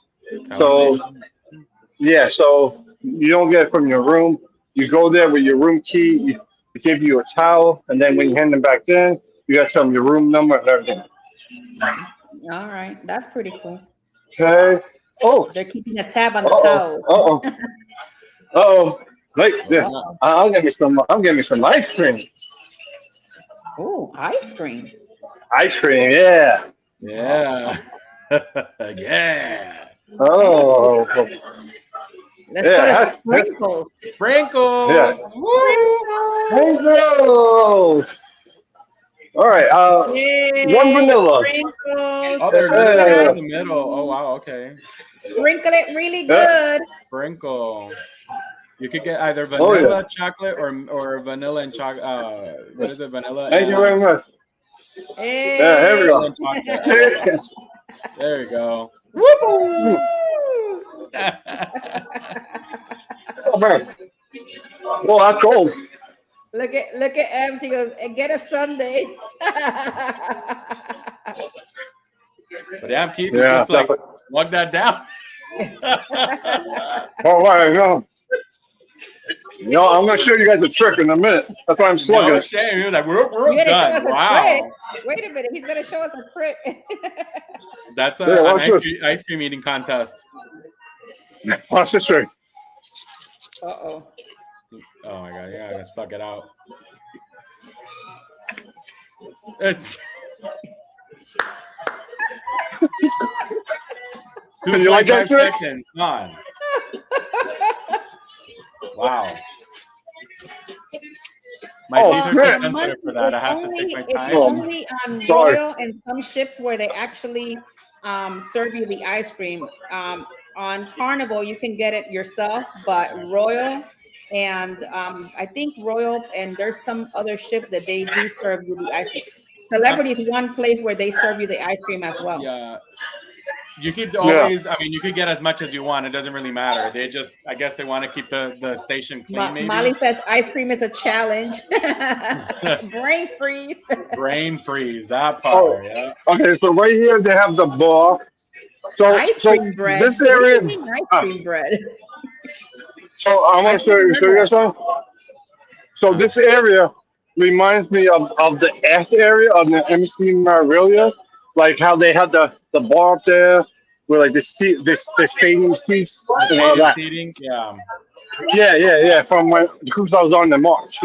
Towel So station. yeah, so you don't get it from your room. You go there with your room key. They give you a towel, and then when you hand them back in, you got to tell them your room number and everything. all right, that's pretty cool. Okay. Oh. They're keeping a tab on Uh the oh. towel. Uh oh. Oh. Right there. Oh, I'll get me some. I'm getting me some ice cream. Oh, ice cream. Ice cream. Yeah. yeah. Yeah. Oh. Let's go to sprinkles. Sprinkles. Yeah. Woo! Sprinkles. All right. Yay, One vanilla. Sprinkles. Oh, there's Sprinkle vanilla it in the middle. Oh wow. Okay. really Yeah. good. Sprinkle. You could get either Oh, yeah. vanilla chocolate or vanilla and chocolate. What is it? Vanilla Thank you and very much. Hey. Yeah, here we vanilla go. and chocolate. There you go. Woo! Oh, man. Well, that's cold. Look at Em. She goes, and get a sundae. But damn, Keith, you Yeah, just like definitely. slug that down. All right, I'm gonna show you guys a trick in a minute. That's why I'm slugging No it. shame. He was like, we're You're gonna show done. us a Wow. trick. Wait a minute, he's gonna show us a trick. That's Yeah, an watch this. ice cream eating contest. Watch this trick. Uh-oh. Oh my god, yeah, I gotta suck it out. It's You like that 2.5 trick? seconds. Come on. Wow. My Oh, teeth are man. too sensitive for that. I have to take my It's time. only on Sorry. Royal and some ships where they actually serve you the ice cream. On Carnival, you can get it yourself, but Royal and I think Royal and there's some other ships that they do serve you the ice cream. Celebrity is one place where they serve you the ice cream as well. Yeah. You could always, I mean, you could get as much as you want. It doesn't really matter. They just, I guess they want to keep the station clean, maybe. Molly says ice cream is a challenge. Brain freeze. Brain freeze, that part, yeah. Okay, so right here they have the bar. So, Ice cream bread. this What do area. you mean ice cream bread? So I want to show you guys something. So this area reminds me of the F area of the MC Marilia, like how they had the bar up there with like the stadium seats and all Stadium that. seating, yeah. Yeah. From when the cruise I was on in March,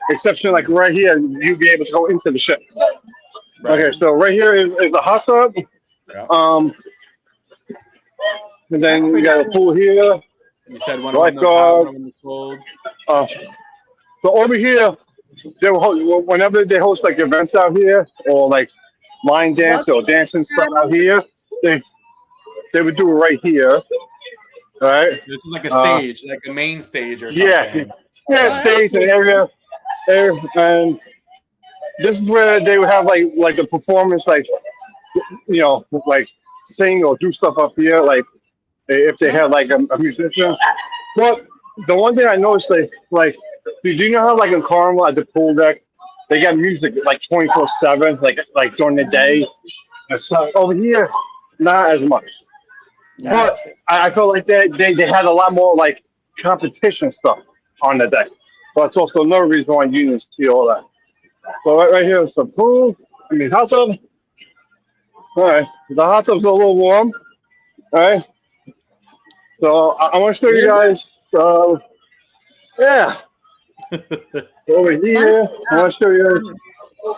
exception like right here, you'd be able to go into the ship. Right. Okay, so right here is the hot tub. Yeah. And then we got a pool here. You said one of them was hot, one of them was cold. So over here, whenever they host like events out here or like line dance or dancing stuff out here, they would do it right here. All right. So this is like a stage, like a main stage or something. Yeah, stage and area, and this is where they would have like a performance, like like sing or do stuff up here, like if they had like a musician. But the one thing I noticed, like, do you know how like in Carnival at the pool deck, they got music like 24/7, like during the day. And so over here, not as much. But I feel like they had a lot more like competition stuff on the deck. But it's also another reason why unions see all that. So right here is the pool. I mean hot tub. All right, the hot tub's a little warm. All right. So I want to show you guys. Yeah. Over here, I want to show you.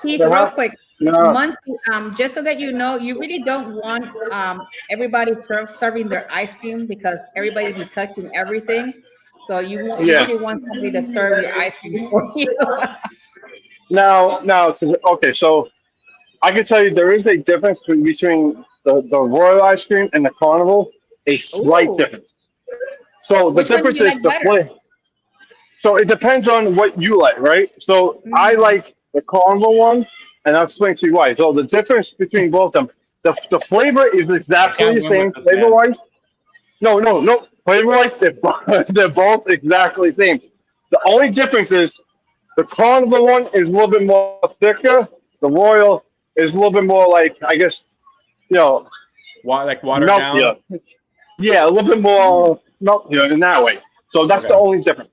Keith, real quick. No. Muncie, just so that you know, you really don't want everybody serving their ice cream because everybody be touching everything. So you really want somebody to serve your ice cream for you. Now, okay, so I can tell you there is a difference between the Royal ice cream and the Carnival, a slight difference. So the difference is the flavor. So it depends on what you like, right? So I like the Carnival one, and I'll explain to you why. So the difference between both of them, the flavor is exactly the same flavor-wise. No. Flavor-wise, they're both exactly the same. The only difference is the Carnival one is a little bit more thicker. The Royal is a little bit more like, I guess, like watered down. Yeah, a little bit more milkier in that way. So that's the only difference.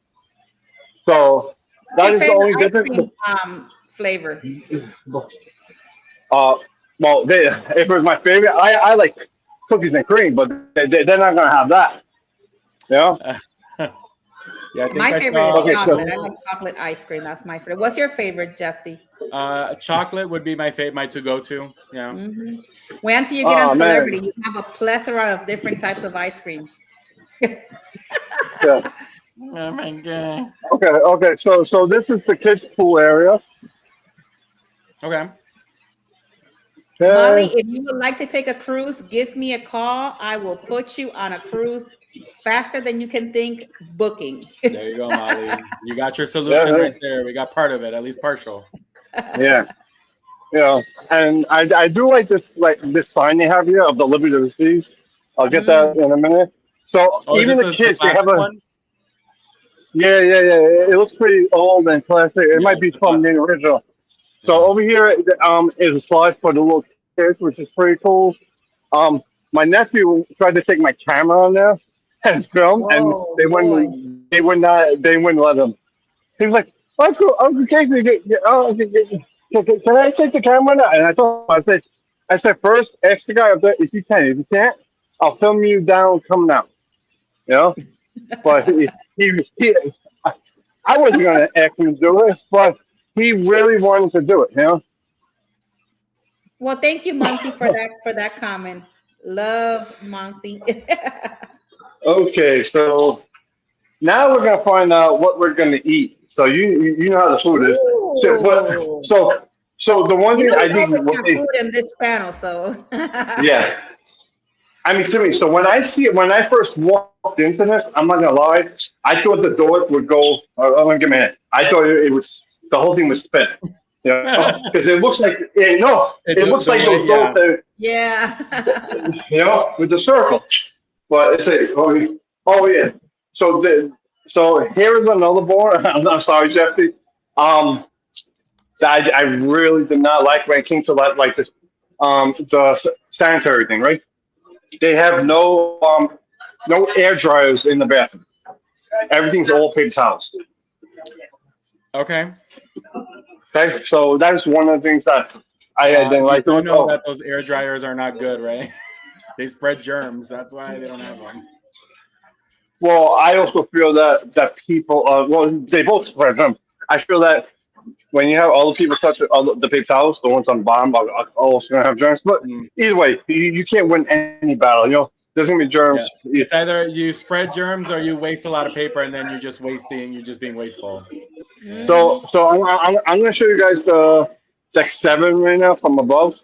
So that is the only difference. Flavor. Well, if it was my favorite, I like cookies and cream, but they're not gonna have that. Yeah, I think my favorite is chocolate. I like chocolate ice cream. That's my favorite. What's your favorite, Jeffy? Chocolate would be my to go-to. Yeah. Wait until you get on Celebrity. You have a plethora of different types of ice creams. Yeah. Oh my god. Okay. So this is the kids' pool area. Okay. Molly, Okay. if you would like to take a cruise, give me a call. I will put you on a cruise faster than you can think. Booking. There you go, Molly. You got your solution Yeah. right there. We got part of it, at least partial. Yeah. You know, and I do like this sign they have here of the Liberty of the Seas. I'll get that Mm. in a minute. So Oh, is even it the the kids, they have classic a one? yeah. It looks pretty old and classic. It Yeah, might it's be the from the classic one. original. So Yeah. over here is a slide for the little kids, which is pretty cool. Um, my nephew tried to take my camera on there and film, and Oh boy. they wouldn't let him. He was like, Uncle Casey, can I take the camera now? And I said, first, ask the guy up there if you can. If you can't, I'll film you down coming out. You know? But he I wasn't going to ask him to do it, but he really wanted to do it, you know? Well, thank you, Muncie, for that comment. Love Muncie. Okay, so now we're going to find out what we're going to eat. So you know how the food is. So, Ooh. the one You thing know I we think, always have food in this channel, so yeah. I mean, to me, so when I first walked into this, I'm not gonna lie, I thought the doors would go. I'm gonna give me a minute. I thought it was the whole thing was spinning, you know, because it looks like it looks The like way, those doors, yeah. yeah. with the circle. But it's a oh yeah. So so here is another board. I'm sorry, Jeffy. Um, I really did not like when it came to like this the sanitary thing, right? They have no air dryers in the bathroom. Everything's all paper towels. Okay. Okay, so that's one of the things that I didn't You like. do know Oh, that those air dryers are not good, right? They spread germs. That's why they don't have them. well, I also feel that people, well, they both spread them. I feel that when you have all the people touch all the paper towels, the ones on the bottom are also gonna have germs. But Mm, either way, you can't win any battle. You know, there's gonna be yeah. germs. It's either you spread germs or you waste a lot of paper and then you're just being wasteful. Yeah. Mhm. So I'm gonna show you guys the deck 7 right now from above.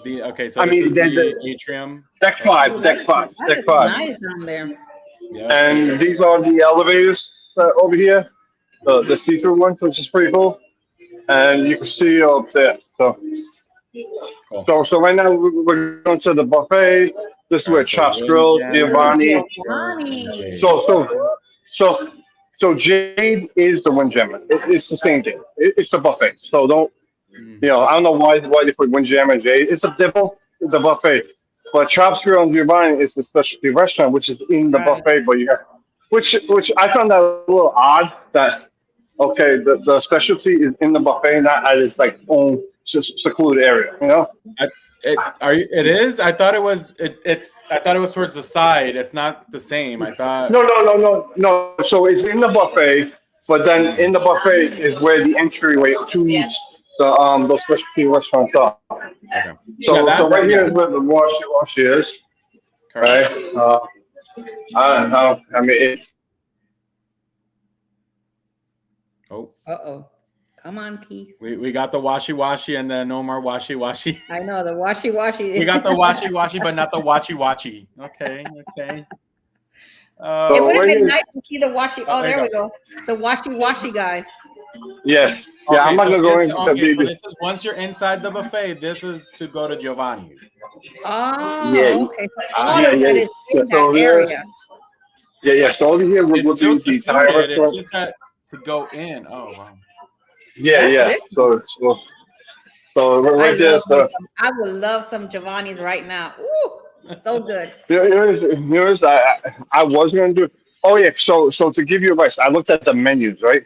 Okay, so I this mean is the the atrium. deck Deck Oh, 5, five. that deck looks 5, nice down there. Yep. and these are the elevators over here, the see-through ones, which is pretty cool. And you can see up there. Cool. So right now we're going to the buffet. This is All where right, so Chops Win Grills, Jammer, Giovanni. Valrico, and Giovanni. Jade. So so Jade is the Windjammer. It's the same thing. It's the buffet. So don't Mm. I don't know why they put Windjammer and Jade. It's a dipple. It's a buffet. But Chops Grill and Giovanni is the specialty restaurant, which is in the Right. buffet. But you got which I found that a little odd. That okay, the specialty is in the buffet, not at its like own just secluded area. You know. It is? I thought it was. I thought it was towards the side. It's not the same. I thought. No. So it's in the buffet, but then Mm, in the buffet is where the entryway to the those specialty restaurants are. okay. Yeah, So right here yeah. is where the wash is, right? Correct. I don't know. I mean, it's Oh, Uh-oh. Come on, Keith. we got the washy and then no more washy. I know the washy. We got the washy, but not the watchy. Okay. It so would have right been here. nice to see the washy. Oh, Oh, there there you we go. The washy guy. Yeah. Okay, I'm not so gonna go this, into the okay, so details. this is once you're inside the buffet, this is to go to Giovanni's. Yeah, Oh, okay. So all yeah, of yeah. that is Yeah, in that so there's area. yeah. So over here It's would still be the entire secluded. It's restaurant. just that to go in. Oh wow. That's Yeah. different. So I right there love is me the some. I would love some Giovanni's right now. Ooh, so good. here's I was gonna do. Oh yeah, so to give you advice, I looked at the menus right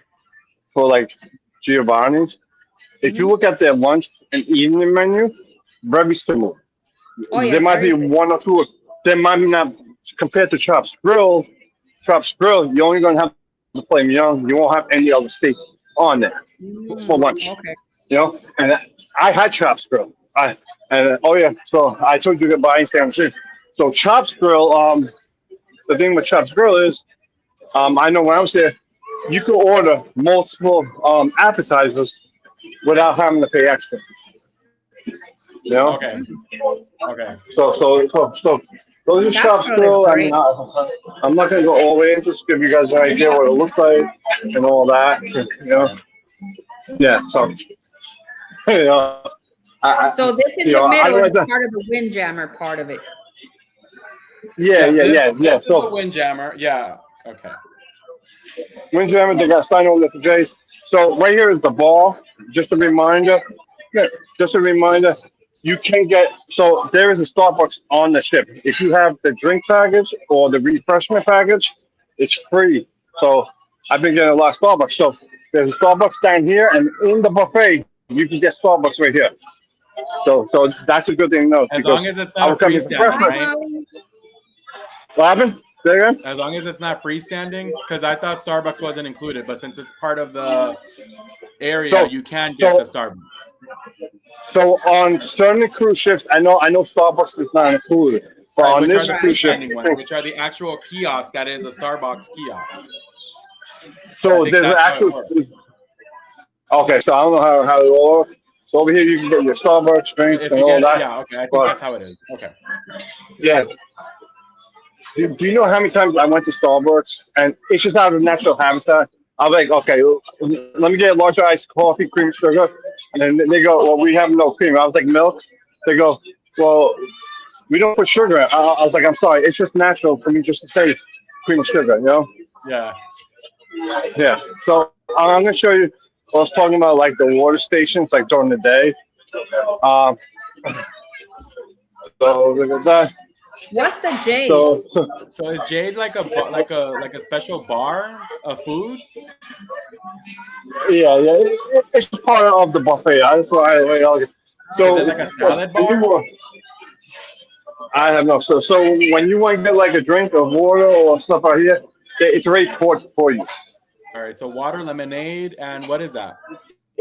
for like Giovanni's. If you Mhm. look at their lunch and evening menu, very similar. Oh There yeah, might be very sick. one or two. There might be not compared to Chops Grill. Chops Grill, you're only gonna have the flame young. You won't have any other steak on there for lunch. Okay. You know, and I had Chops Grill. Oh yeah, so I told you to buy sandwich. So Chops Grill, the thing with Chop's Grill is, I know when I was there, you could order multiple appetizers without having to pay extra. You know, Okay. Okay. so those are Chop's Castro is Grill. I mean, great. I'm not gonna go all the way into, just give you guys an idea what it looks like and all that. You know, Okay. yeah. So you know, So this in you the know, I middle don't is like that. part of the Windjammer part of it. Yeah, Yeah. yeah, This yeah, yeah. this is the So Windjammer. Yeah. Okay. Windjammer, they got signed over the Jays. So right here is the ball. Just a reminder. Yeah, just a reminder. You can get so there is a Starbucks on the ship. If you have the drink package or the refreshment package, it's free. So I've been getting a lot of Starbucks. So there's a Starbucks down here, and in the buffet you can get Starbucks right here. So that's a good thing to know As long because as it's I not a was coming for freestanding, Hi, refreshment. right? Molly. What happened? Say again? As long as it's not freestanding, because I thought Starbucks wasn't included, but since it's part of the area, So you can get the so Starbucks. So on certain cruise ships, I know Starbucks is not included, but Right, on which are this the cruise Right. ship, freestanding ones, which are the actual kiosk that is a Starbucks kiosk. I so think there's an that's how it actual. works. Okay, so I don't know how it all works. So over here you can get your Starbucks drinks If and you all get, that. yeah, okay, I think But that's how it is. Okay. yeah, do you know how many times I went to Starbucks and it's just out of natural habitat? I'm like, okay, let me get a large iced coffee, cream, sugar, and then they go, well, we have no cream. I was like, milk. They go, well, we don't put sugar in. I was like, I'm sorry, it's just natural for me just to say cream and sugar, you know? Yeah. Yeah. So I'm gonna show you. I was talking about like the water stations, like during the day. Um, so look at that. What's the J? So So is Jade like like a special bar of food? yeah, yeah, it's part of the buffet. That's why. Is it So like a salad when you bar? I have no. So when you want to get like a drink of water or stuff out here, it's already poured for you. All right. So water, lemonade, and what is that?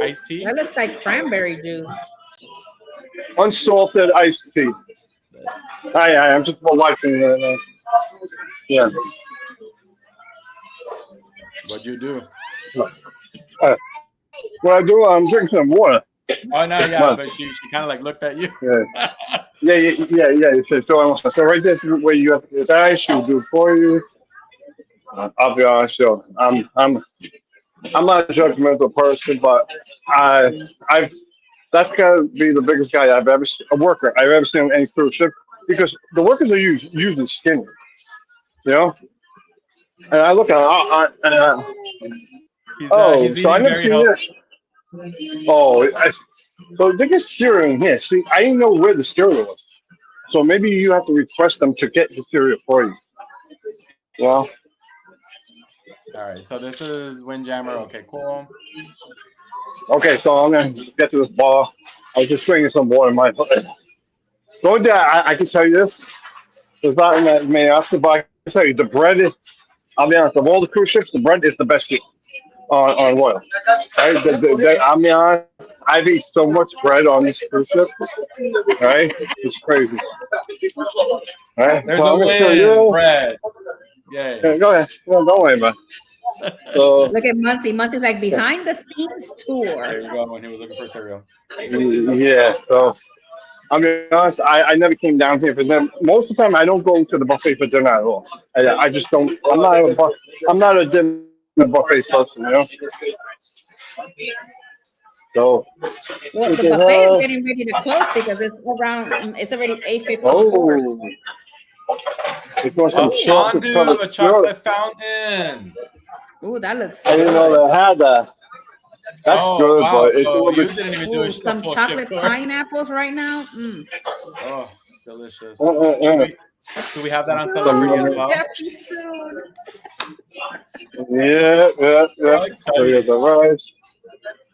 Iced tea? That looks like cranberry juice. Unsalted iced tea. I'm just watching. Yeah. What'd you do? Uh, what I do, I'm drinking some water. Oh no, yeah, But but she kind of like looked at you. yeah. Yeah. So right there, where you have the guys, she'll do for you. I'll be honest, yo. I'm not a judgmental person, but I've that's gotta be the biggest guy I've ever seen, a worker I've ever seen on any cruise ship because the workers are usually skinny, you know. And I look at He's so I eating never very seen healthy. this. So they get cereal in here. See, I didn't know where the cereal was. So maybe you have to request them to get the cereal for you. Well, All right. So this is Windjammer. Okay, cool. okay, so I'm gonna get to this bar. I was just drinking some water in my foot. The only thing I can tell you this, there's not in that many options, but I can tell you the bread is, I'll be honest, of all the cruise ships, the bread is the best here on oil. Right? I mean, I've eaten so much bread on this cruise ship, right? It's crazy. Right? There's So a I'm gonna show win, you. bread. Yay. Yeah, go ahead. No, don't worry about it. So, Look at Muncie. Muncie's like behind the scenes There tour. you go. When he was looking for cereal. yeah, so I'm being honest, I never came down here for them. Most of the time, I don't go to the buffet for dinner at all. I just don't. I'm not a dinner buffet person, you know. So, Well, we the can buffet is have. getting ready to close because it's around. It's already 8:54. Oh, if you want some A Oh, chocolate fondue, covered a syrup, chocolate fountain. ooh, that looks I didn't good. know they had that. That's Oh good, wow! but it's a So little you bit. didn't even do Ooh, a some full ship chocolate tour. pineapples right now. Mm. Oh, delicious. Uh, uh, Do uh, we have that on Celebrity as Oh, some, well? happy soon. yeah. How So here's the exciting! rice.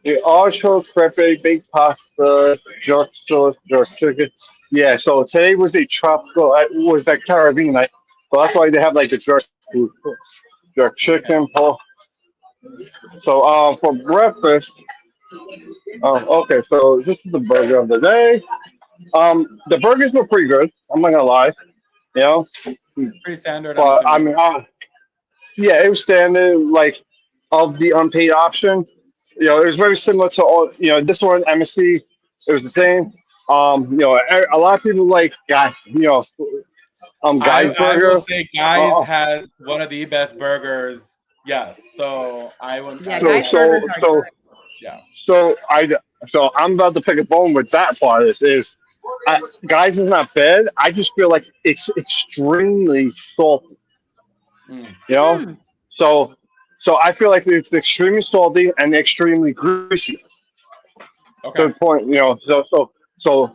The artichoke crepe, baked pasta, jerk sauce, jerk chicken. Yeah, so today was the tropical, was that Caribbean night. So that's why they have like the jerk food, jerk Okay. chicken, pork. So for breakfast, okay, so this is the burger of the day. The burgers were pretty good. I'm not gonna lie. You know, Pretty standard. But I I'm mean, yeah, it was standard. Like of the unpaid option, it was very similar to all. This one MSC, it was the same. A lot of people like Guy's I will Burger. say Guys Uh, has one of the best burgers. Yes. So I would. Yeah, I would so guys' say, so burgers are so good. yeah. so I'm about to pick a bone with that part. Guys is not bad. I just feel like it's extremely salty. Mm. You know, Hmm. so I feel like it's extremely salty and extremely greasy to Okay. the point. So to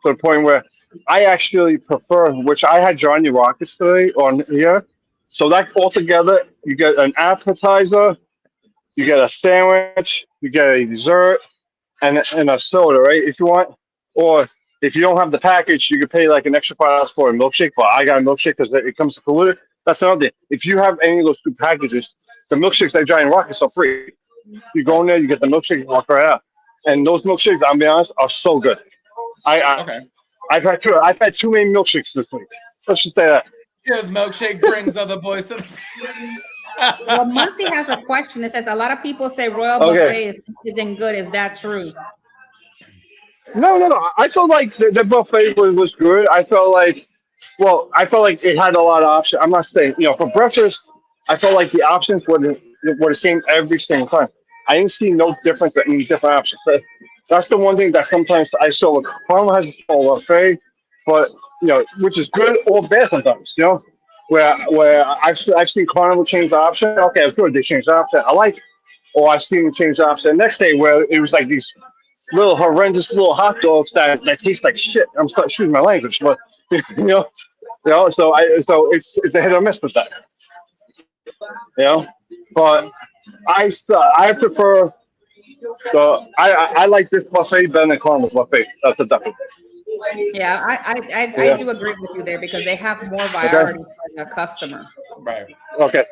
the point where I actually prefer, which I had Johnny Rockets today on here. So that altogether, you get an appetizer, you get a sandwich, you get a dessert, and a soda, right? If you want, or if you don't have the package, you can pay like an extra $5 for a milkshake. But I got a milkshake because it comes to polluted. That's another thing. If you have any of those two packages, the milkshakes at Giant Rockets are free. You go Right. in there, you get the milkshake, you walk right out. And those milkshakes, I'll be honest, are so good. I Okay. I've had too many milkshakes this week. Let's just say that. Because milkshake brings other boys to the. Well, Muncie has a question. It says a lot of people say Royal Okay. Buffet isn't good. Is that true? No. I felt like the buffet was good. I felt like it had a lot of options. I'm not saying, for breakfast, I felt like the options were the same every single time. I didn't see no difference in any different options. That's the one thing that sometimes I saw. Look, Carmel has a buffet, but which is good or bad sometimes. Where I've seen Carnival change the option. Okay, it's good they changed the option. I like, or I've seen them change the option the next day where it was like these little horrendous little hot dogs that taste like shit. I'm sorry, excuse my language, but you know, so it's a hit or miss with that. You know, but I prefer I like this buffet better than Carmen's buffet. That's a definite. Yeah, I Yeah. do agree with you there because they have more Okay. variety for the customer. Right. Okay.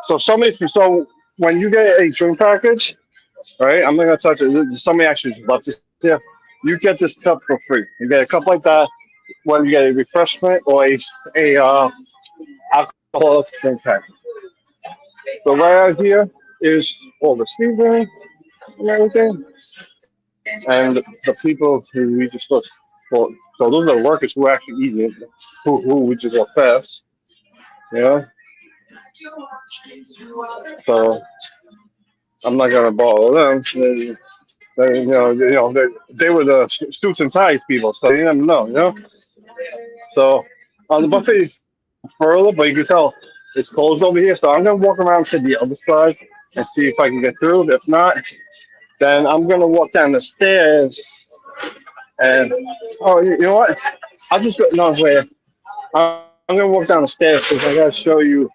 So when you get a drink package, right? I'm not gonna touch it. Somebody actually left this here. You get this cup for free. You get a cup like that when you get a refreshment or a alcoholic drink package. So right out here is all the seasoning and everything, and the people who we just look for. So those are the workers who actually eat it, who we just walk past. You know, so I'm not gonna bother them. They were the suits and ties people, so you never know. So the buffet is further, but you can tell it's closed over here. So I'm gonna walk around to the other side and see if I can get through. If not, then I'm gonna walk down the stairs and you know what? I'll just go. No, wait. I'm gonna walk down the stairs because I gotta show you.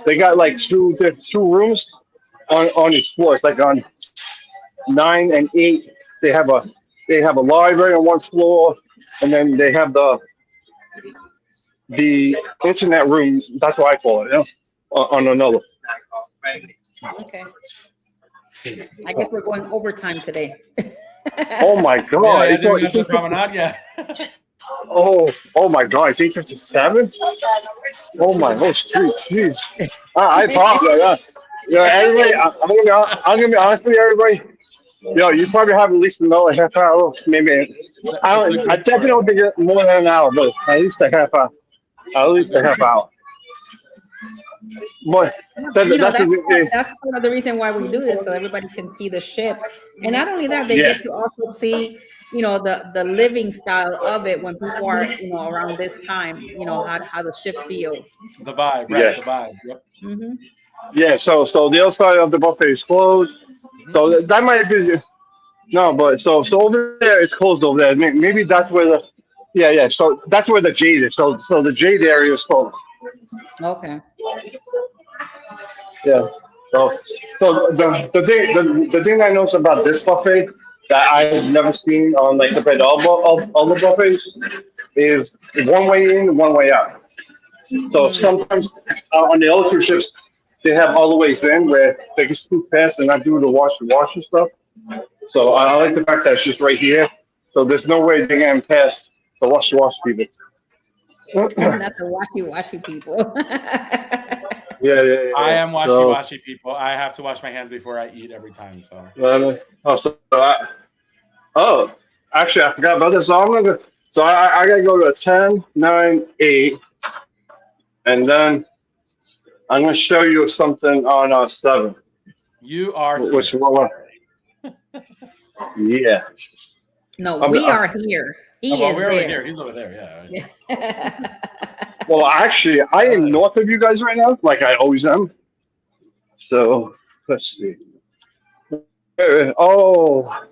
They got like two rooms on each floor. It's like on 9 and 8. They have a library on one floor, and then they have the internet room. That's what I call it. On another. Okay. I guess we're going overtime today. Oh my Yeah, God! I It's didn't not. even have the promenade yet. Oh my God! It's 8:57. Oh my whole street. Jeez. I apologize. It's Everybody. okay. I'm gonna be honest with you, everybody. You probably have at least another half hour, maybe. It's a I good definitely story. don't think it more than an hour, but at least a half hour. At It's a least a good half story. hour. But that's That's the thing. that's part of the reason why we do this, so everybody can see the ship. And not only that, they Yeah. get to also see, the living style of it when people are, around this time, how the ship feels. The vibe, right? Yeah. The vibe. Yep. Hmm. Yeah. So the other side of the buffet is closed. Hmm. So that might be no, but so over there it's closed over there. Maybe that's where the yeah. So that's where the jade is. So the jade area is closed. Okay. Yeah. So the thing I noticed about this buffet that I've never seen on like compared to all the buffets is one way in, one way out. So Mm, sometimes on the other cruise ships they have all the ways in where they can scoot past and not do the wash and stuff. So I like the fact that it's just right here. So there's no way they're getting past the wash people. Not the washy people. Yeah. I am So, washy people. I have to wash my hands before I eat every time. So oh, actually, I forgot about this. So I gotta go to a 10, 9, 8, and then I'm gonna show you something on 7, you are which here. one? Yeah. No, I'm, we I, are here. Oh, He well, is we're over there. here. He's over there. Yeah. well, actually, I am north of you guys right now, like I always am. So let's see. Oh,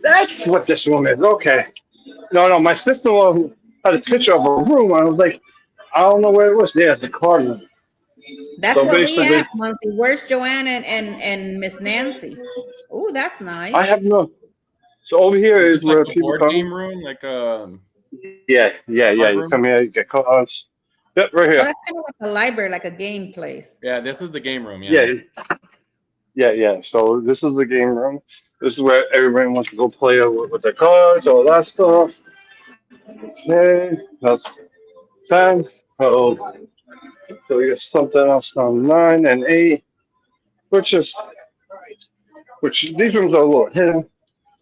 that's what this room is. Okay. No, my sister-in-law had a picture of a room. I was like, I don't know where it was. Yeah, it's the car room. That's So what we basically, asked, Muncie. Where's Joanne and Miss Nancy? Oh, that's I nice. have no. So over here Is is this like where a people board come. game room, like a Yeah. card You room? come here, you get cards. Yep, right Oh, here. that's kind of like a library, like a game place. Yeah, this is the game room. Yeah, Yeah. yeah. So this is the game room. This is where everybody wants to go play with their cards, all that stuff. Okay, that's 10. Oh, so we got something else on 9 and 8, which is which these rooms are a little hidden.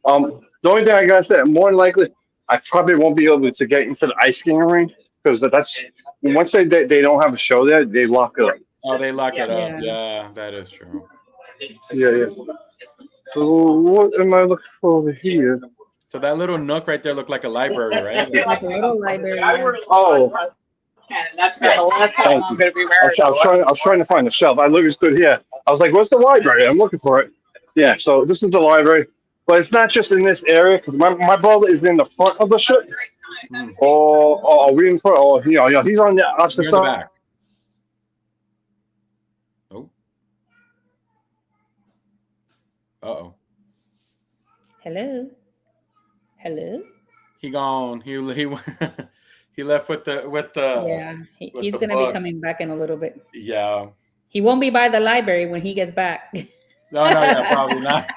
The only thing I gotta say, more than likely, I probably won't be able to get into the ice skating rink because that's once they don't have a show there, they lock it up. Oh, they lock it up. Yeah. Yeah, that is true. Yeah. So what am I looking for over here? So that little nook right there looked like a library, right? Like, Like a little library, yeah. Oh, And that's about the last time thank I'm you. going to be I wearing I was trying to find the shelf. I literally stood here. I was like, "What's the library?" I'm looking for it. Yeah, so this is the library, but it's not just in this area because my brother is in the front of the ship. mm, Or are we in front? Or he's on the opposite you're in the side. back. Oh. Uh-oh. Hello. Hello. He gone. He he left with the Yeah, with he's the gonna be books. coming back in a little bit. Yeah. He won't be by the library when he gets back. No, yeah, probably not.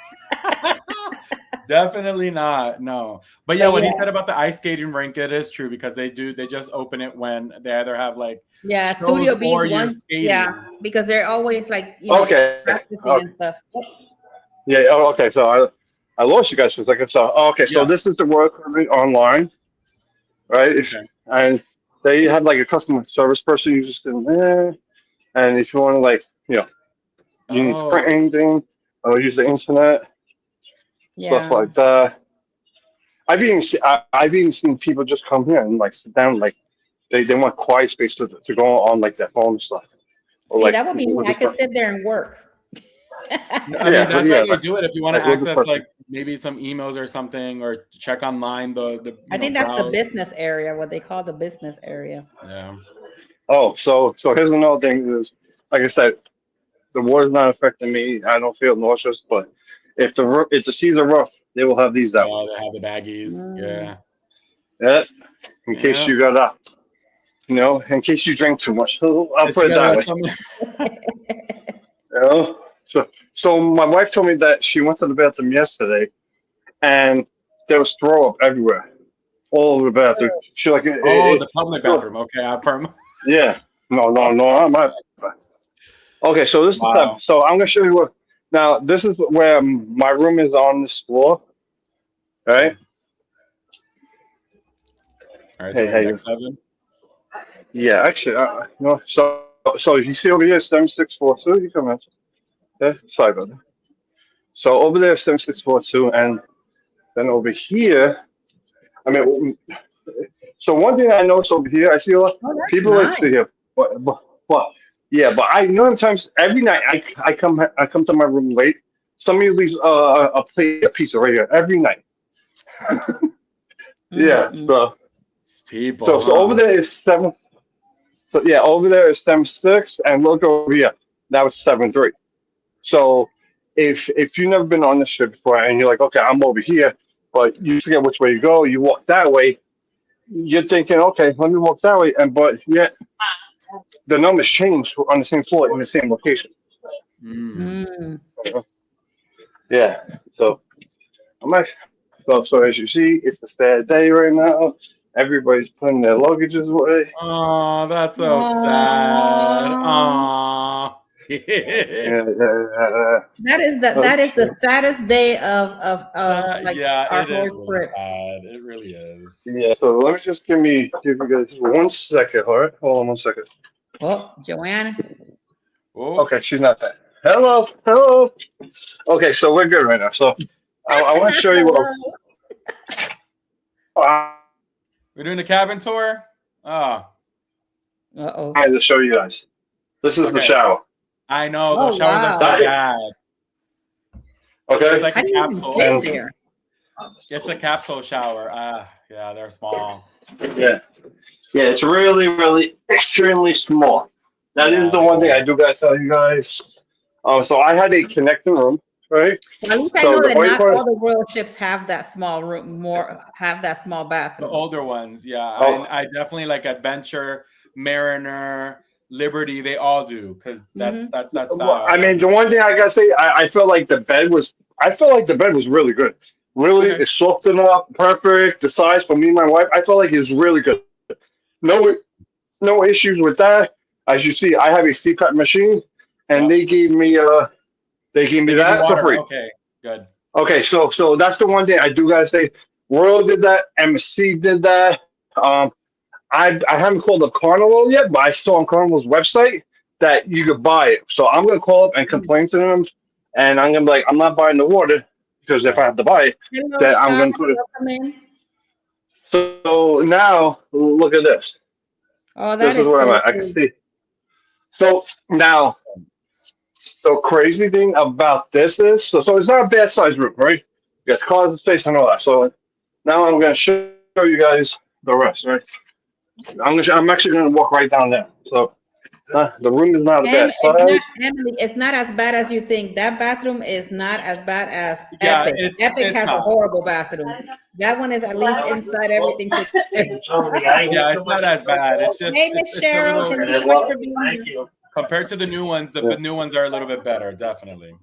Definitely not. No. But yeah, But what he yeah, said about the ice skating rink, it is true because they just open it when they either have like yeah, shows Studio B's or you're one, yeah, skating. because they're always like, Okay. practicing Okay. and stuff. Yeah. Oh, okay. So I lost you guys for a second. So okay. So Yeah. this is the work online, right? Okay. And they have like a customer service person who's just in there. And if you want to like, you need to Oh, print anything or use the internet, stuff Yeah, like that. I've even seen people just come here and like sit down, like they want quiet space to go on like their phone and stuff, or see, like that would be me. with I this could person. sit there and work. I mean, that's why they Like, do it if you want to with this access person. like maybe some emails or something or check online the I think that's the browse. business area, what they call the business area. Yeah. Oh, so here's another thing is, like I said, the water's not affecting me. I don't feel nauseous, but if the seas are rough, they will have these out. Oh, they have the baggies. Mm. Yeah. Yeah, in case Yeah. you got in case you drink too much. I'll Since you put it gotta that let way. some So my wife told me that she went to the bathroom yesterday, and there was throw up everywhere, all over the bathroom. She like, Oh, the public bathroom. Okay, I'm from yeah, no, I'm not. Okay, so this is Wow. so I'm gonna show you what. Now this is where my room is on this floor, right? All right, so we're in Hey, deck 7. yeah, actually, no. So you see over here, 7642. You come in. Yeah, sorry about that. So over there, 7642, and then over here. I mean, so one thing I noticed over here, I see a lot Oh, that's people that nice. sit here, but yeah, but I know sometimes every night I come to my room late. Somebody leaves a plate, a pizza right here every night. Yeah, Mm-mm. It's people, so over huh? there is 7. So yeah, over there is 7-6, and look over here. Now it's 7-3. So if you've never been on this ship before and you're like, okay, I'm over here, but you forget which way you go, you walk that way. You're thinking, okay, let me walk that way, but yet the numbers change on the same floor in the same location. Mm. Mm. Yeah. So I'm like, so as you see, it's a sad day right now. Everybody's putting their luggages away. Oh, that's so sad. Aw. Aww. Yeah. That is the saddest day of like Yeah, our it whole is really trip. sad. It really is. Yeah. So let me just give you guys 1 second. All right. Hold on 1 second. Oh, Joanne. Oh, Okay, she's not there. Hello. Hello. Okay, so we're good right now. So I want to show you what. I we're doing a cabin tour? Oh, Uh-oh. wanted to show you guys. This is the okay. shower. I know. Oh, Those showers are so wow. bad. It's Okay. like How a do you even capsule. get And there? It's a capsule shower. Yeah, they're small. yeah, yeah, it's really, really extremely small. That is Yeah, the they one thing are. I do gotta tell you guys. So I had a connecting room, right? At least I So know the that only not part all is, the royal ships have that small room, have that small The bathroom. older ones, yeah. oh, I definitely like Adventure, Mariner, Liberty. They all do because Hmm. that's that well, style I for mean, me. the one thing I gotta say, I felt like the bed was really good. Really, Okay. it's soft enough, perfect, the size for me and my wife. I felt like it was really good. No, no issues with that. As you see, I have a CPAP machine, and Yep. they gave me They give you that for water. free. Okay. Good. Okay, so that's the one thing I do gotta say. Royal did that, MSC did that. Um, I haven't called up Carnival yet, but I saw on Carnival's website that you could buy it. So I'm gonna call up and complain to them, and I'm gonna be like, I'm not buying the water because if I Right. have to buy it, Hello, then I'm Scott. gonna put it. Welcome in. So now look at this. Oh, This that is is where I'm so at. I can cool. see. So now the crazy thing about this is, so it's not a bad size room, right? You got closet space and all that. So now I'm going to show you guys the rest, right? I'm actually going to walk right down there. So the room is not a bad And it's size. not, Emily, it's not as bad as you think. That bathroom is not as bad as Yeah, Epic. Epic it's has a not. horrible bathroom. That one is at least inside everything together. Yeah, it's not as bad. It's just Hey, Miss it's a Cheryl, little thank you so much for being here. compared to the new ones. The Yeah, new ones are a little bit better, definitely.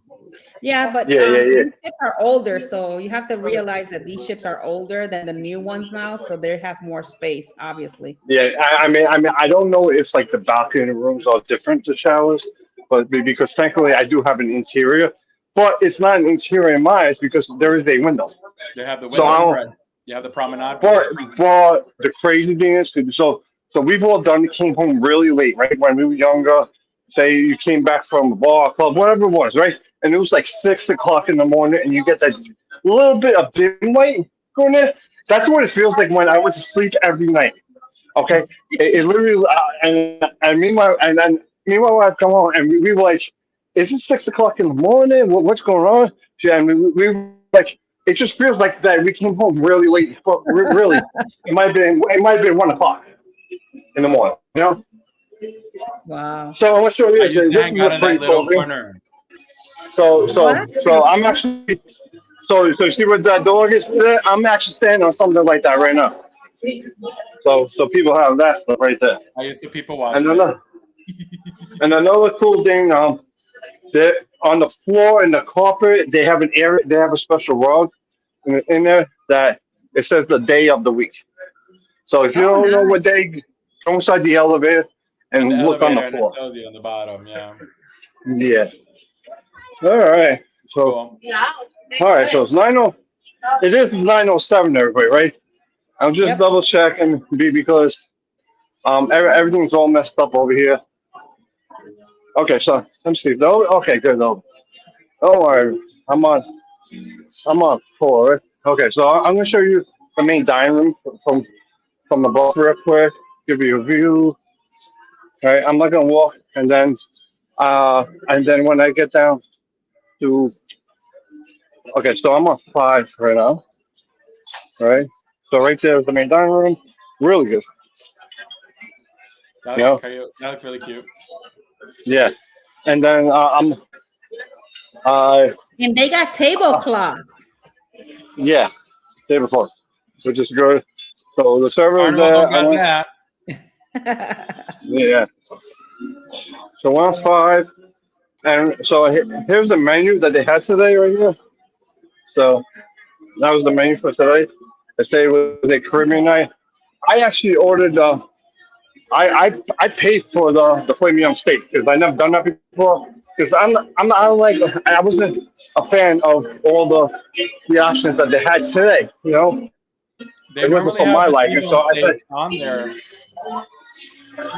Yeah, but yeah. these ships are older, so you have to realize that these ships are older than the new ones now, so they have more space, obviously. Yeah, I don't know if like the balcony rooms are different, the showers, but because thankfully I do have an interior, but it's not an interior in my eyes because there is a window. They have the So window, I right? You have the promenade view. but the crazy thing is, so we've all done it, came home really late, right? When we were younger, say you came back from a bar, club, whatever it was, right? And it was like 6 o'clock in the morning, and you get that little bit of dim light going there. That's what it feels like when I went to sleep every night. Okay, it literally, and me and my wife come on, and we were like, "Is it 6 o'clock in the morning? What's going on?" Yeah, and we were like, it just feels like that we came home really late. But really, it might have been 1 o'clock in the morning. You know. Wow. So I'm gonna show I you used this. to This hang is out a in that pretty little cool thing. corner. So What? so so I'm actually so you see what that dog is there? I'm actually standing on something like that right now. So people have that stuff right there. I used to people watch And there. another cool thing, they on the floor and the carpet, they have an area, they have a special rug in there that it says the day of the week. So if you Oh, don't know what nice. day, go inside the elevator In the and look on the elevator, and it floor. tells you on the bottom. Yeah, Yeah. All right. So cool. all right. So it's 90. It is 9:07, everybody, right? I'm just Yep. double checking because everything's all messed up over here. Okay, so let me see. No, okay, good. No, don't worry. I'm on. I'm on four. Right? Okay, so I'm gonna show you the main dining room from above real quick. Give you a view. All right, I'm not gonna walk, and then when I get down to okay, so I'm on five right now. All right, so right there is the main dining room. Really good. You know, That looks really cute. yeah. And then uh, And they got tablecloths. yeah, day before, which is good. So the server is Carnival there. don't I got went, that. yeah. So 105. And so here's the menu that they had today right here. So that was the menu for today. They say it was a Caribbean night. I actually ordered I paid for the filet mignon steak because I never done that before. Because I don't like I wasn't a fan of all the options that they had today. You know, They it wasn't normally for have my the liking. T-bone So I steak said on there.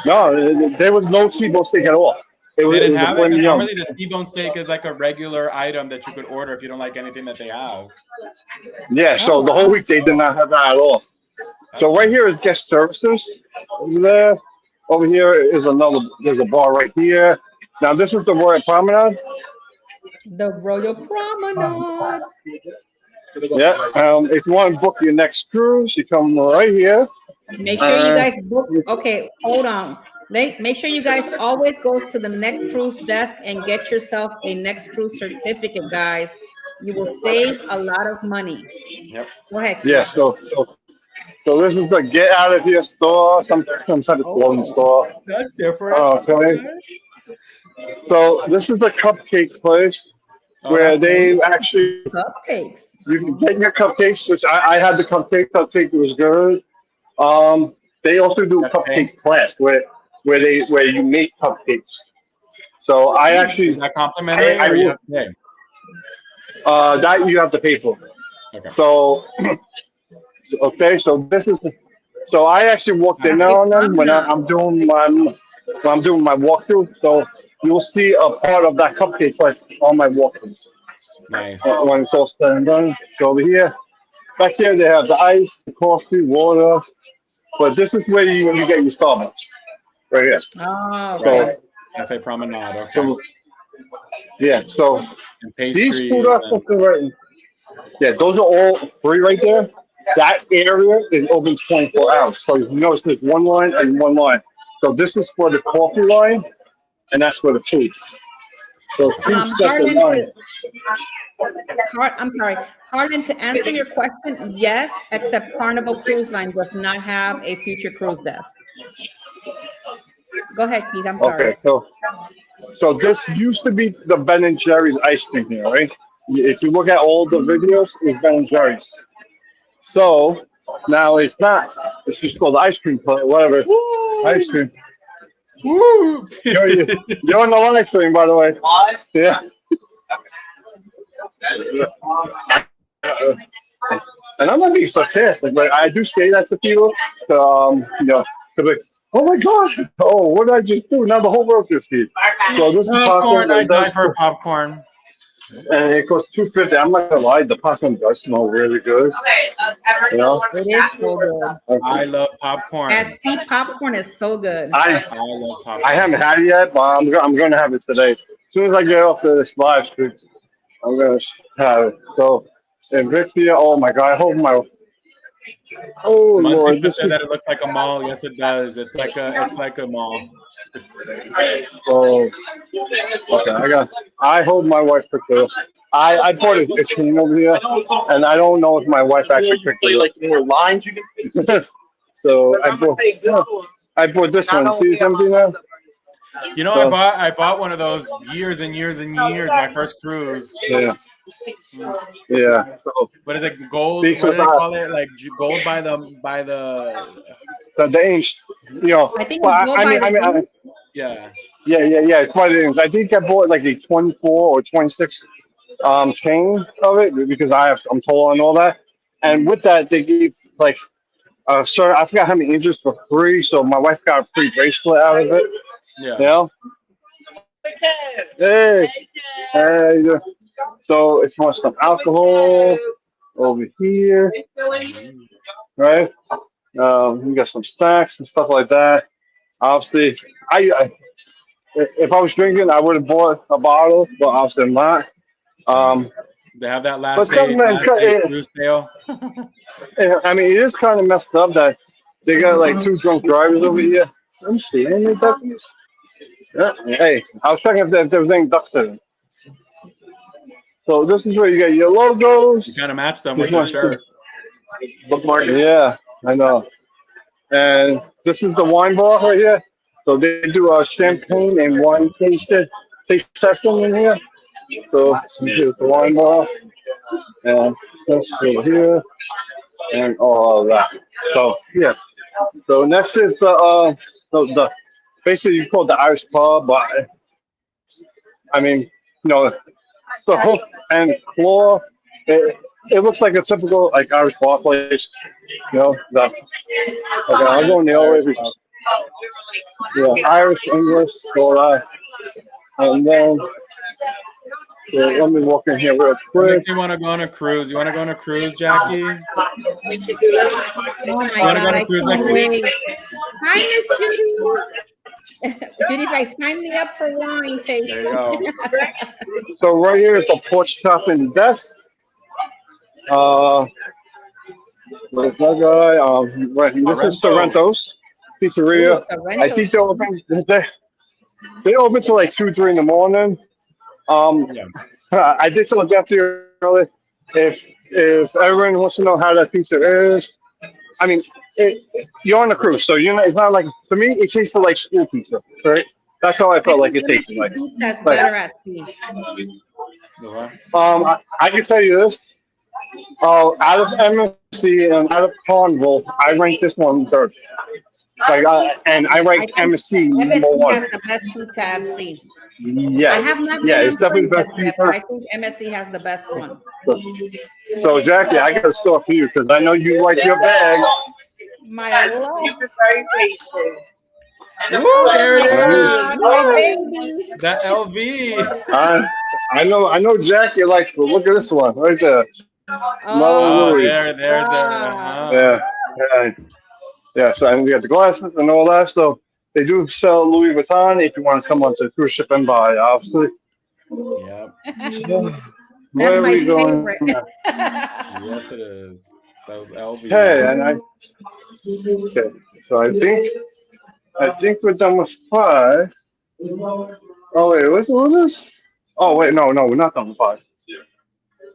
no. There was no T-bone steak at all. They It didn't was a have it filet because mignon. normally the T-bone steak is like a regular item that you could order if you don't like anything that they have. Yeah. So Oh, the whole wow. week they did not have that at all. That's So right fine. here is guest services. Over there. Over here is another. There's a bar right here. Now this is the Royal Promenade. The Royal Promenade. Yeah. If you want to book your next cruise, you come right here. Make sure you Uh, guys book. Okay, hold on. Make sure you guys always goes to the next cruise desk and get yourself a next cruise certificate, guys. You will save a lot of money. Yep. Go ahead, yeah. Keith. So this is the get out of here store, some type of clothing Oh, store. That's different. Okay. So this is a cupcake place Oh, where that's nice. they actually cupcakes. you can get your cupcakes, which I had the cupcake. Cupcake was good. They also do That's pay. cupcake class where you make cupcakes. So I Is actually that complimentary I or you will have to pay? that you have to pay for. Okay. So okay, so I actually walked in Cafe now and then Pamela. when I'm doing my walkthrough. So you'll see a part of that cupcake place on my walkthrough. Nice. When it's all said and done, go over here. Back here they have the ice, the coffee, water. But this is where you get your Starbucks right here. Oh, Right. So okay. Cafe Promenade. Okay. so yeah. So And these food pastries and options are right. Yeah, those are all free right there. That area is open 24 hours. So you notice there's one line and one line. So this is for the coffee line, and that's for the food. So two separate Harlan, lines. I'm sorry, Harlan, to answer your question, yes, except Carnival Cruise Line does not have a future cruise desk. Go ahead, Keith. I'm sorry. Okay, so this used to be the Ben and Jerry's ice cream here, right? If you look at all the videos, it's Ben and Jerry's. So now it's not. It's just called ice cream place, whatever. Ice cream. woo! You're on the live stream, by the way. Yeah. And I'm not being sarcastic, but I do say that to people. To like, oh my God, oh, what did I just do? Now the whole world can see. So this is Popcorn. popcorn. I It die does, for popcorn. and it costs $2.50. I'm not gonna lie, the popcorn does smell really good. You know, It is so good. I okay. love popcorn. At sea popcorn is so good. I I love I popcorn. haven't had it yet, but I'm gonna have it today. As soon as I get off of this live stream, I'm gonna have it. So, and Victoria, oh my God, I hope my oh Muncie Lord, just this said is that it looks like a mall. Yes, it does. It's like a mall. oh okay. I hope my wife picked it up. I bought a chain over here, and I don't know if my wife actually picked it up. So I bought this one. See something now? You know, So I bought one of those years and years and years. My first cruise. yeah, yeah. So What is it? Gold. What because do they call it? Like gold by the. the age, I think but we go by the ink. Yeah. yeah. It's quite an. I think I bought like a 24 or 26 chain of it because I'm tall and all that. And Mm, with that, they gave like sir, I forgot how many inches for free, so my wife got a free bracelet out of it. You yeah. know, hey, hey. So it's more some alcohol over here, Mhm. right? We got some snacks and stuff like that. Obviously, I if I was drinking, I would have bought a bottle, but obviously I'm not. Yeah. Um, They have that but it's kind of, it's last kind day of, cruise sale. I mean, it is kind of messed up that they got like two drunk drivers over here. Let me see, any ducks? Yeah. Hey, I was checking if there was any ducks there. So this is where you get your You logos. kind of match them This with your one's shirt. bookmark. Yeah, I know. And this is the wine bar right here. So they do Vintage. champagne and Okay. wine taste testing in here. So here's the wine bar. And that's over here. and all of that. So yeah. So next is the basically you call it the Irish pub, but I mean, the hoof and claw. It looks like a typical like Irish bar place. Okay, I'll go Yes, in the Irish always. pub. Yeah, Irish, English, all that. And then let me walk in here real What quick. makes you want to go on a cruise? You want to go on a cruise, Jackie? You Oh my want to go God, on a I cruise can't next week? wait. Hi, Miss Judy. Judy's like, sign me up for wine There you tasting. go. So right here is the porch top and desk. With that guy, right, this is Sorrento. Sorrento's Ooh, Pizzeria. I think Sorrento's. they open till like 2, 3 in the morning. Yeah. I did tell Jeff earlier if everyone wants to know how that pizza is. I mean, you're on a cruise, so it's not like to me. It tasted like school pizza, right? That's how I I felt like think it tasted MSC like. pizza is Like, better at sea. Uh-huh. I can tell you this. Out of MSC and out of Carnival, I rank this one third. And I I ranked think MSC number MSC one. has the best pizza at sea. I Yes, have not yeah, been it's on definitely the cruises best yet, but pizza. I think MSC has the best one. So, Jackie, I got a store for you because I know you like your bags. My lord. Ooh, there it Hey, is. my Woo! babies. That LV. I know Jackie likes. But look at this one right there, Mellow Oh, Oh Louis. my there's the. God. Uh-huh. Yeah, yeah, yeah. So and we got the glasses and all that. So they do sell Louis Vuitton if you want to come onto the cruise ship and buy. Obviously, Yep. That's where are my we going? favorite. Yes, it is. Those Hey, LVs. and okay. So I think we're done with 5. Oh wait, what is this? Oh wait, no, we're not done with 5.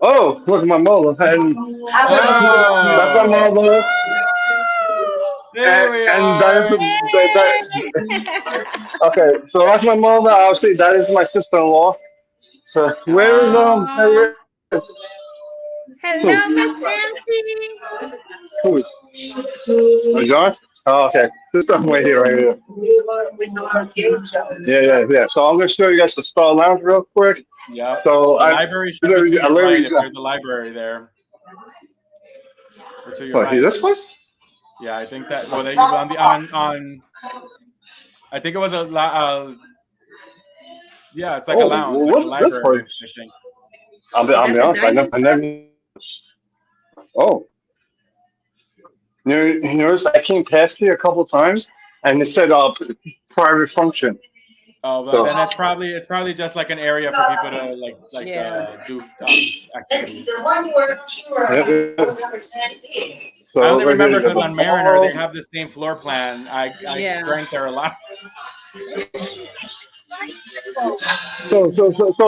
Oh, look at my molar, and that's my Oh, molar, there we and that is are. okay. So that's my molar. Obviously, that is my sister-in-law. So where is Oh, who? hello, Miss Nancy. Who? Oh, John? Oh, okay. There's something right here, right here. Yeah. So I'm gonna show you guys the Star Lounge real quick. Yep. So The I library should be to literally, I your right literally, if there's a library there, or to your what? Here, right. this place? Yeah, I think that. Well, they on the on. I think it was yeah, it's like a Oh, lounge, well, like a what's this library. place? I think. Is I'll that be the honest. dining I room? never. Oh, I came past here a couple times, and it said private function. Oh, but So then it's probably just like an area for people to Yeah. do activities. I so only right here remember you got because the on Mariner they ball. have the same floor plan. I Yeah. drank there a lot. So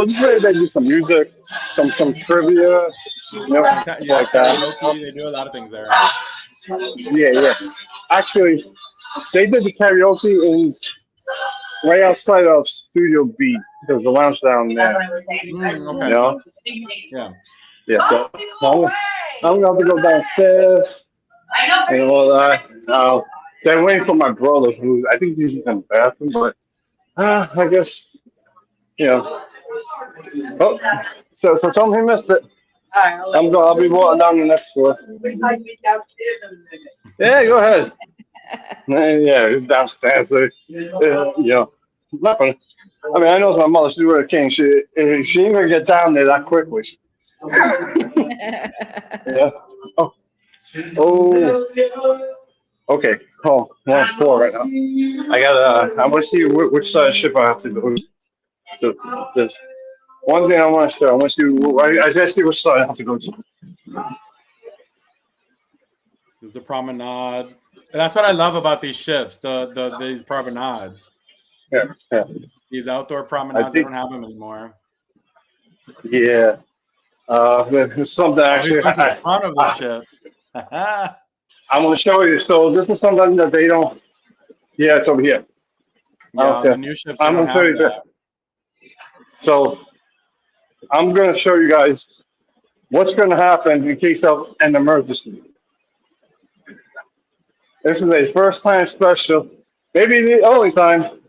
this way they do some music, some trivia, Yeah, like that. karaoke. They do a lot of things there. Yeah. Actually, they did the karaoke in right outside of Studio B. There's a lounge down there. You Okay. know? Yeah. Yeah. So I'm gonna have to go downstairs and all that. They're waiting for my brother, who I think he's in the bathroom, but I guess you know. Oh, so tell him he missed it. I'll be walking down the next floor. Yeah, go ahead. Yeah, he's downstairs. So, nothing. I mean, I know my mother. She was a king. She ain't gonna get down there that quickly. Yeah. Oh. Oh. Okay. Oh, we're on 4 right now. I want to see which ship I have to go to. This one thing I want to show. I want to see. I gotta see which side I have to go to. There's the promenade. That's what I love about these ships. These promenades. Yeah. These outdoor I promenades. They think. don't have them anymore. Yeah. There's something Oh, he's actually. going to the front of the ship. Yeah, I'm going to show you. So this is something that they don't. Yeah, it's over here. on Okay. the new ships they I'm don't going to show have you this. that. So I'm going to show you guys what's going to happen in case of an emergency. This is a first time special. Maybe the only time.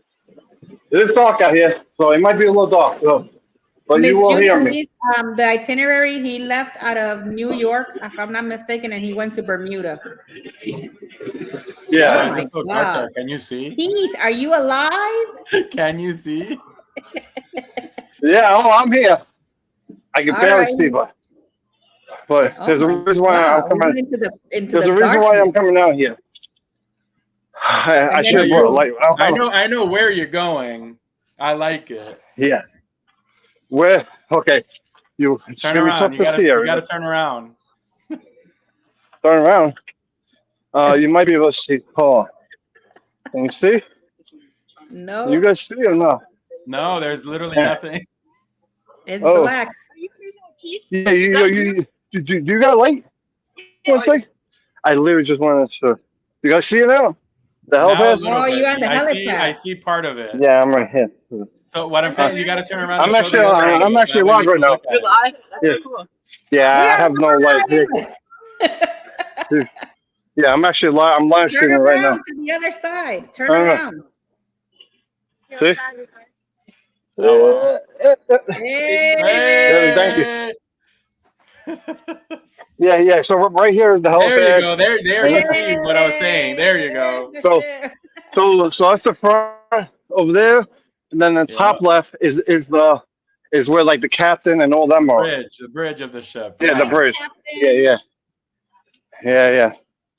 It is dark out here, so it might be a little dark, so, but Miss you will Judy, hear me. the itinerary he left out of New York, if I'm not mistaken, and he went to Bermuda. Yeah. Why Oh is my it so dark God. there? Can you see? Keith, are you alive? Can you see? Yeah, oh, I'm here. I can All barely right. see, but Oh there's a my reason why I'm God. We went coming. into There's the a reason why darkness. I'm coming out here. I And then should have brought a light. I know where you're going. I like it. Yeah. Where? Okay. It's Turn gonna be tough around. to see You gotta everything. turn around. Turn around. You might be able to see. Hold on. Can you see? no, You guys see or not? No, there's literally Yeah. nothing. it's Oh. black. Yeah, you got a light? One sec. I literally just wanted to show. You guys see it now? The Now a helipad? little Oh, bit. you're on the I helipad. see part of it. Yeah, I'm right here. So what I'm saying, you gotta turn around to I'm show actually, the other I'm angle. actually That way we live right can now. look at it. live? That's Yeah. cool. Yeah, We I are have no light here. live. Yeah, I'm actually live. I'm live Turn streaming right now. around to the other side. Turn I don't know. around. See? Oh, wow. Hey. Thank you. Hey! Yeah. So right here is the There you helipad. go. There And you see what I was saying. There you go. so that's the front over there, and then the Yeah. top left is where like the captain and all them are. The bridge of the ship. Yeah, the bridge. Yeah.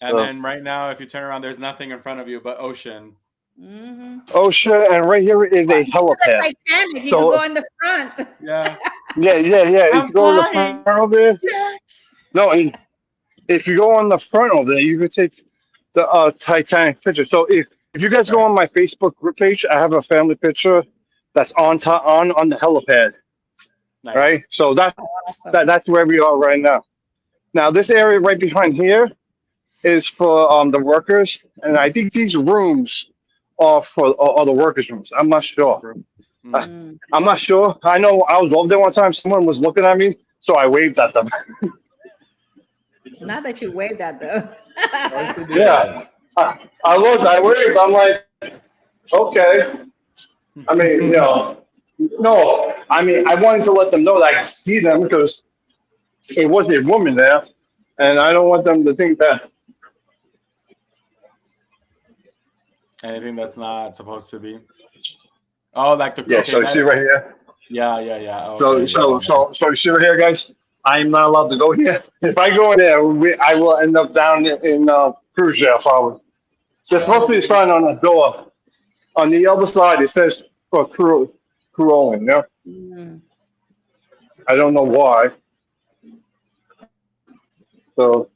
And then right now, if you turn around, there's nothing in front of you but ocean. Mm-hmm. Ocean, and right here is a helipad. Titanic. You can go in the front. Yeah. Yeah. I'm If you go on the flying. front over there, Yeah. no, if you go on the front over there, you could take the Titanic picture. So if you guys go on my Facebook group page, I have a family picture that's on the helipad. Nice. Right. So Awesome. that's where we are right now. Now this area right behind here is for the workers, and I think these rooms are for the workers' rooms. I'm not sure. Mm. I'm not sure. I know I was over there one time. Someone was looking at me, so I waved at them. Not that you waved at though. Yeah, I waved. I'm like, okay. I mean, no. I mean, I wanted to let them know that I could see them because it wasn't a woman there, and I don't want them to think that. Anything that's not supposed to be. Oh, like the Yeah. So you see right here. Yeah. So Okay, you see right here, guys. I'm not allowed to go here. If I go in there, I will end up down in cruise jail probably. There's supposed to be a sign on the door. On the other side, it says for crew only. No, Mm. I don't know why. So,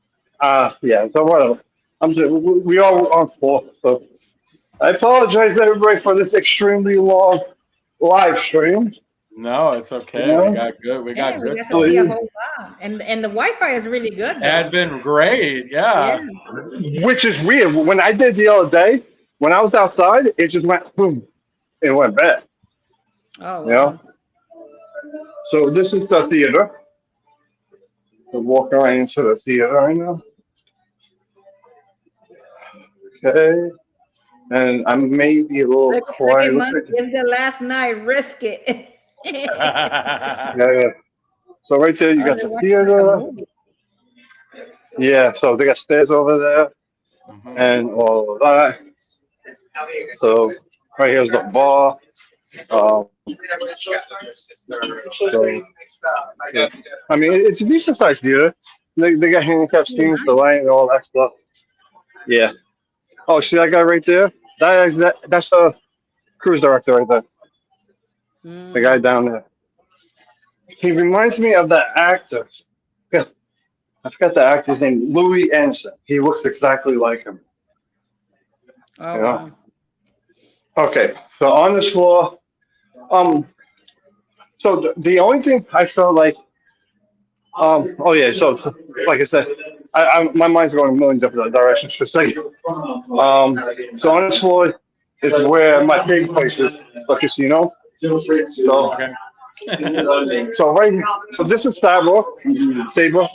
yeah. So whatever. I'm just, we are on floor. So I apologize to everybody for this extremely long live stream. No, it's okay. Yeah. We got good to stuff. see a whole lot. And the Wi-Fi is really good. It Though. has been great. Yeah. Which is weird. When I did the other day, when I was outside, it just went boom. It went bad. Oh, wow. You know? So this is the theater. We're walking right into the theater right now. Okay. And I may be a little quiet. It's the last night. Risk it. Yeah. So right there, you got the theater. Yeah, so they got stairs over there and all of that. So right here's the bar. So, yeah. I mean, it's a decent sized theater. They got handicap scenes, the light, and all that stuff. Yeah. Oh, see that guy right there? That's the cruise director right there. The guy down there. He reminds me of the actor. Yeah. I forgot the actor's name, Louis Anderson. He looks exactly like him. Oh, You know? wow. Okay, so on this floor, so the only thing I felt like, oh yeah, so like I said, my mind's going a million different directions for a second. So on this floor is where my favorite place is, the casino. So So this is Stabro,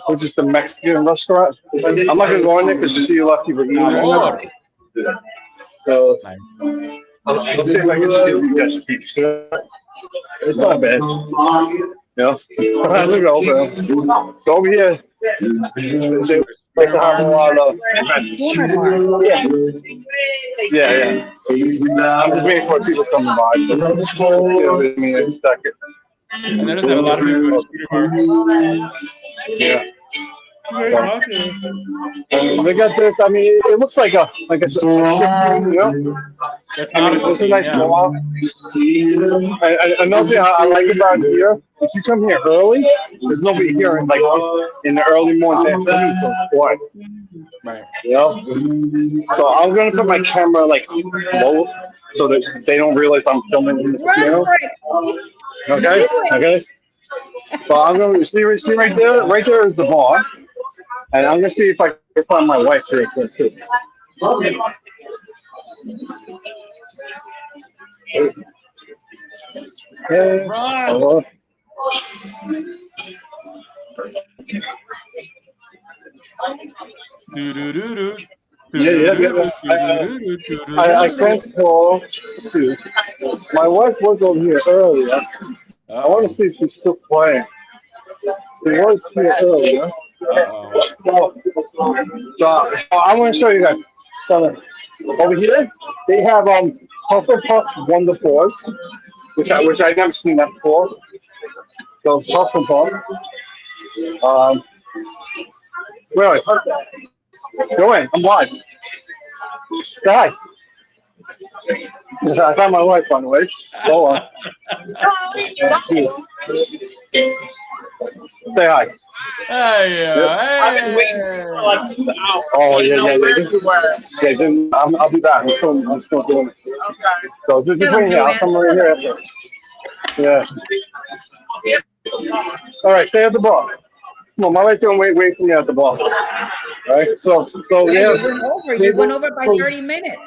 which is the Mexican restaurant. I'm not gonna go in there because you see a lot of people eating Sabor. there. So Nice. I'll see if I can give you guys a peek. It's not bad. Yeah. Look over. So over here, they like to have a lot of events. Yeah. Yeah. I'm just waiting for people to come by. Give me a second. I noticed that a lot of people go to Scooter Bar. Yeah. Very popular. They got this. I mean, it looks like a ship, you know. It's I mean, nautical it's a theme, nice yeah. bar. Another thing I like about here, if you come here early, there's nobody here like in the early morning afternoon, so it's quiet. Right. You know? So I'm gonna put my camera like low so that they don't realize I'm filming in the Run casino. for it. Okay. Do it. Okay. So I'm gonna see right there. Right there is the bar, and I'm gonna see if I can find my wife here too. Okay. Run! Do-do-do-do. Yeah. I can't call. My wife was over here earlier. I want to see if she's still playing. She was here earlier. Uh-oh. So I want to show you guys. So, over here, they have Hufflepuff Wonderfalls, which I never seen that before. So Hufflepuff. Where are you? Go in. I'm live. Say hi. I found my wife on the way. Hold on. Say hi. Hey, I've been waiting hey. for like 2 hours. Oh yeah. Then I'll be back. I'm still doing it. Okay. So just Tell him, wait here. I'll Joanne. come right here after. Yeah. All right. Stay at the bar. No, my wife's gonna wait for me at the bar. All right. So Yeah, yeah. you went over. You went over by 30 minutes.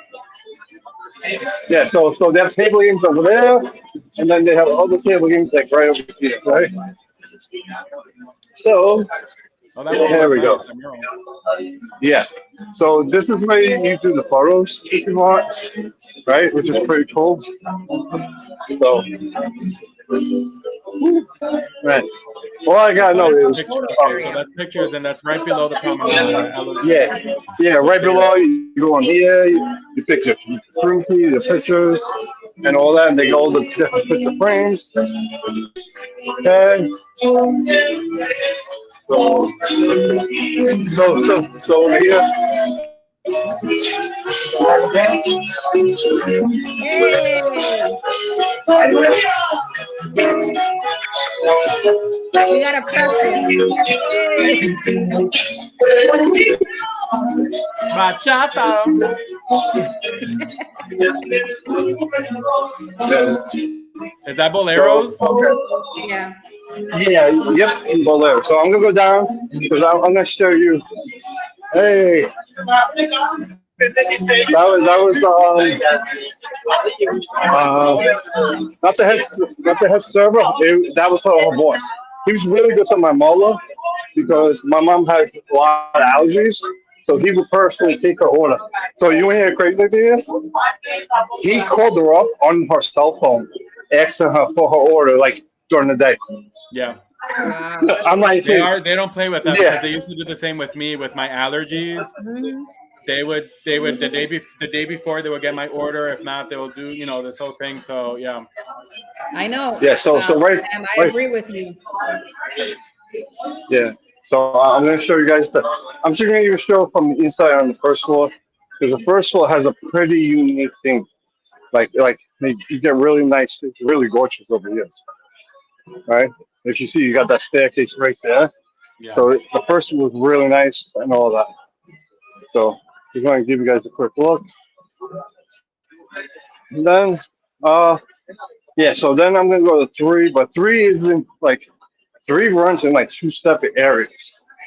Yeah. So they have table games over there, and then they have other table games like right over here. Right. So Oh, that wall there was we go. nice. The mural. Yeah. So this is where you do the photos if you want, right? Which is pretty cool. So, right. All I gotta know So that's is, pictures. Okay, so that's pictures, and that's right below the promenade. yeah, right below you go on here, you pick your room key, the pictures, and all that, and they go all the different picture frames. Okay. So over here. Hey. We got a present. Hey. Bachata. Is that Boleros? Yeah. Yeah, yep, in Bolero. So I'm gonna go down because I'm gonna show you. Hey, that was not the head server. That was her boss. He was really good to my mother because my mom has a lot of allergies. So he would personally take her order. So you want to hear a crazy thing is? He called her up on her cell phone, asking her for her order, like during the day. Yeah. Wow. I'm like, They don't play with that Yeah. because they used to do the same with me with my allergies. Mhm. They would the day before they would get my order. If not, they will do this whole thing. So yeah. I know. Yeah, so right, I right, agree with you. yeah. So I'm gonna show you guys I'm just gonna give you a show from the inside on the first floor because the first floor has a pretty unique thing. Like you get really nice, really gorgeous over here. Right? If you see, you got that staircase right there. Yeah. So the first one was really nice and all that. So we're going to give you guys a quick look. And then, yeah. So then I'm going to go to 3, but 3 is in like 3 runs in like 2 separate areas.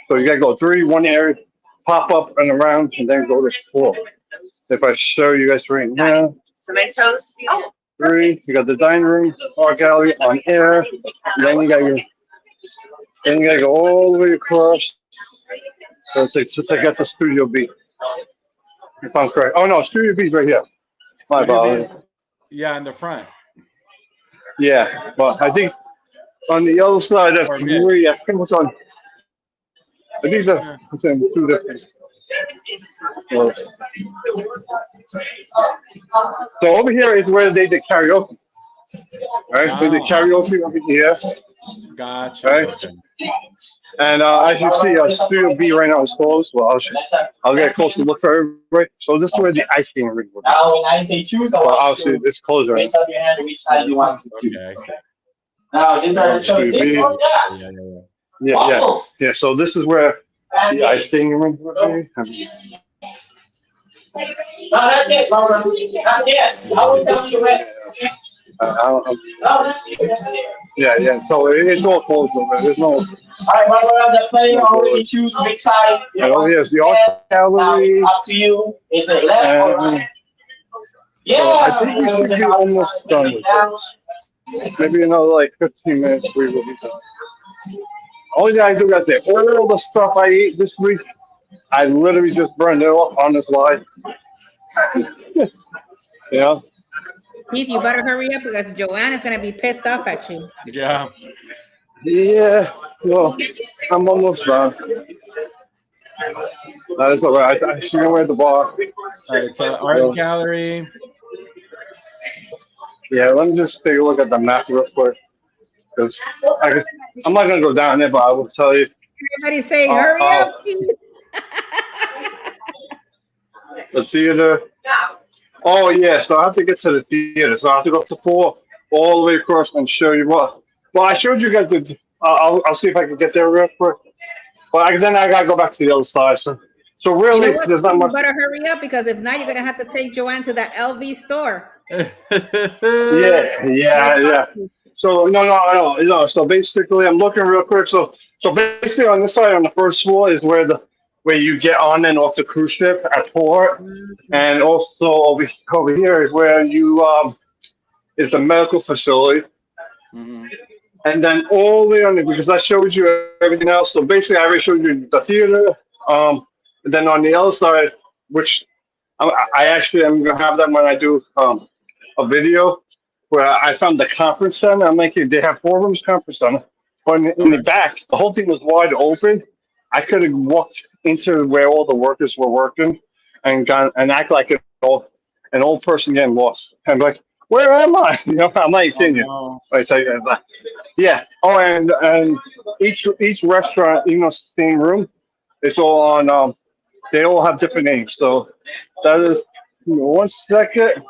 So you got to go 3, one area, pop up and around, and then go to 4. If I show you guys right now. Tomatoes. Oh. 3. You got the dining room, art gallery on air. Then you got your. Then you gotta go all the way across. So it's like that's a Studio B. If I'm correct. Oh no, Studio B's right here. My Studio apologies. B's, yeah, in the front. Yeah, but I think on the other side that's Or mid. 3. I think what's on. I think that's Yeah. it's in 2 different. Well, so over here is where they did karaoke. Right, so they did Oh, karaoke over here. got you. Right, Okay. and as you see, Studio B right now is closed. Well, I'll get a closer look for everybody. So this is where the ice skating rink was. Now, when I say choose, I Well, want obviously you it's closed to right raise up your hand which Oh, side you want to okay, choose. I see. Now, this now. direction, this one, Yeah, yeah, yeah. Yeah. So this is where the ice skating rink would be. No, that's it, Laura. Not yet. I will tell you when. Yeah. So it's all closed over there. There's no. All right, Barbara, the player already choose which side you And over want here to is the stand. art Now gallery. it's up to you. Is it left or right? Yeah. So I think we should be almost done with this. Maybe another like 15 minutes. We will be done. Only thing I do is that all the stuff I ate this week, I literally just burned it off on this line. You know? Keith, you better hurry up because Joanne is gonna be pissed off at you. Yeah. Yeah. Well, I'm almost done. That's all right. I see you at the bar. All right. So art gallery. Yeah. Let me just take a look at the map real quick. Because I'm not gonna go down there, but I will tell you. Everybody say, hurry up, Keith. The theater. Oh yeah, so I have to get to the theater. So I have to go to 4 all the way across and show you what. Well, I showed you guys the. I'll see if I can get there real quick. But then I gotta go back to the other side. So You really, know what? there's not You much. better hurry up because if not, you're gonna have to take Joanne to that LV store. Yeah. So no. So basically, I'm looking real quick. So basically, on this side, on the first floor, is where you get on and off the cruise ship at port, and also over here is where you is the medical facility, Mhm. and then all the way on because that shows you everything else. So basically, I already showed you the theater. And then on the other side, which I actually am gonna have them when I do a video where I found the conference center. I'm like, they have 4 rooms conference center, but in the Okay. back, the whole thing was wide open. I could have walked into where all the workers were working and act like an old person getting lost. And be like, where am I? You know, I'm not Oh kidding you. no. Right, so yeah. Oh, and each restaurant, same room, it's all on. They all have different names. So that is 1 second.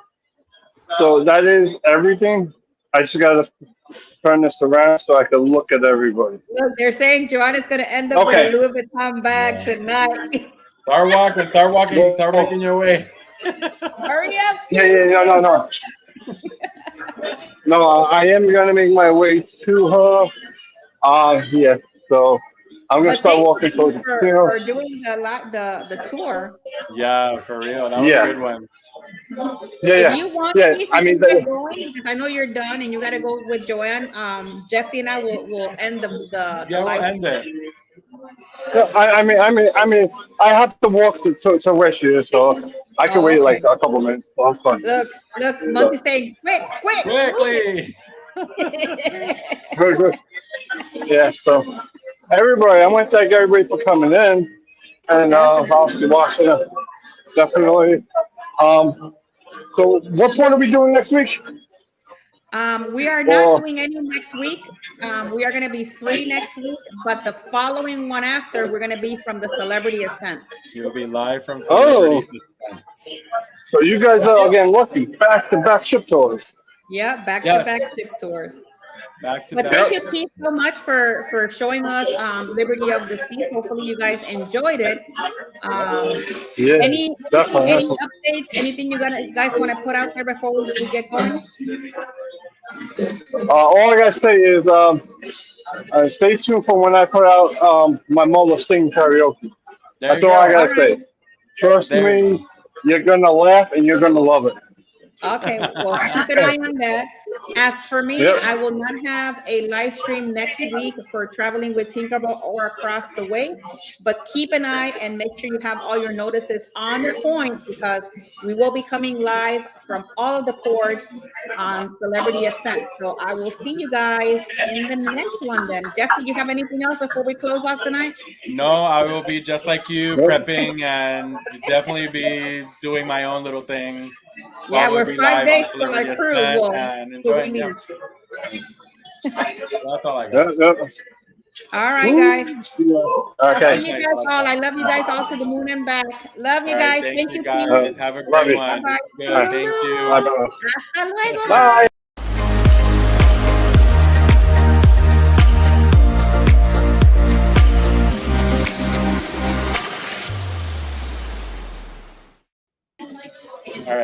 So that is everything. I just gotta turn this around so I can look at everybody. Look, they're saying Joanna's gonna end up with Okay. a Louis Vuitton bag Yeah. tonight. Start walking. Start Well, making your way. Hurry up, yeah, Keith. no. No, I am gonna make my way to her. Yeah. So I'm gonna But start thank walking towards you the stairs. for doing the tour. Yeah, for real. That was a Yeah. good one. If Yeah. you want, Yeah. Keith, I you mean, can get going because I know you're done and you got to go with Joanne. Jeffy and I will end the Yeah, we'll live. end it. I mean, I have to walk to where she is, so I can Oh, wait okay. like a couple minutes. So that's fine. Look, So, Monkey's saying, quick, move Quickly. it. good, good. Yeah. So everybody, I want to thank everybody for coming in, and Definitely. obviously watching it. Definitely. So what one are we doing next week? We are not Or doing any next week. We are going to be free next week, but the following one after, we're going to be from the Celebrity Ascent. You'll be live from oh, Celebrity Descent. so you guys are again lucky back-to-back ship tours. Yeah, Yes. back-to-back ship tours. Back to But back. thank you, Keith, so much for showing us Liberty of the Seas. Hopefully, you guys enjoyed it. Yeah, Any definitely. updates? Anything guys want to put out there before we get going? All I gotta say is stay tuned for when I put out my mother sing karaoke. There That's you all I go. gotta All right. say. Trust There you me, go. you're gonna laugh and you're gonna love it. Okay, well, keep an eye on that. As for me, Yep. I will not have a live stream next week for traveling with Tinkerbell or across the way, but keep an eye and make sure you have all your notices on point because we will be coming live from all of the ports on Celebrity Ascent. So I will see you guys in the next one then. Jeff, do you have anything else before we close out tonight? No, I will be just like you, Nope. prepping and definitely be doing my own little thing. Yeah, Probably we're be 5 live on days till our Celebrity cruise. Ascent Well, and till we enjoying. Yeah, leave. that's all I Yeah, got. yeah. All right, guys. See ya. I'll Okay. see you guys all. I love you guys all to the moon and back. Love you All right, guys. thank Thank you you, guys. Pete. Have a Love great you. one. Bye-bye. This is good. Thank Bye, you. bye. Hasta luego. Bye. All right.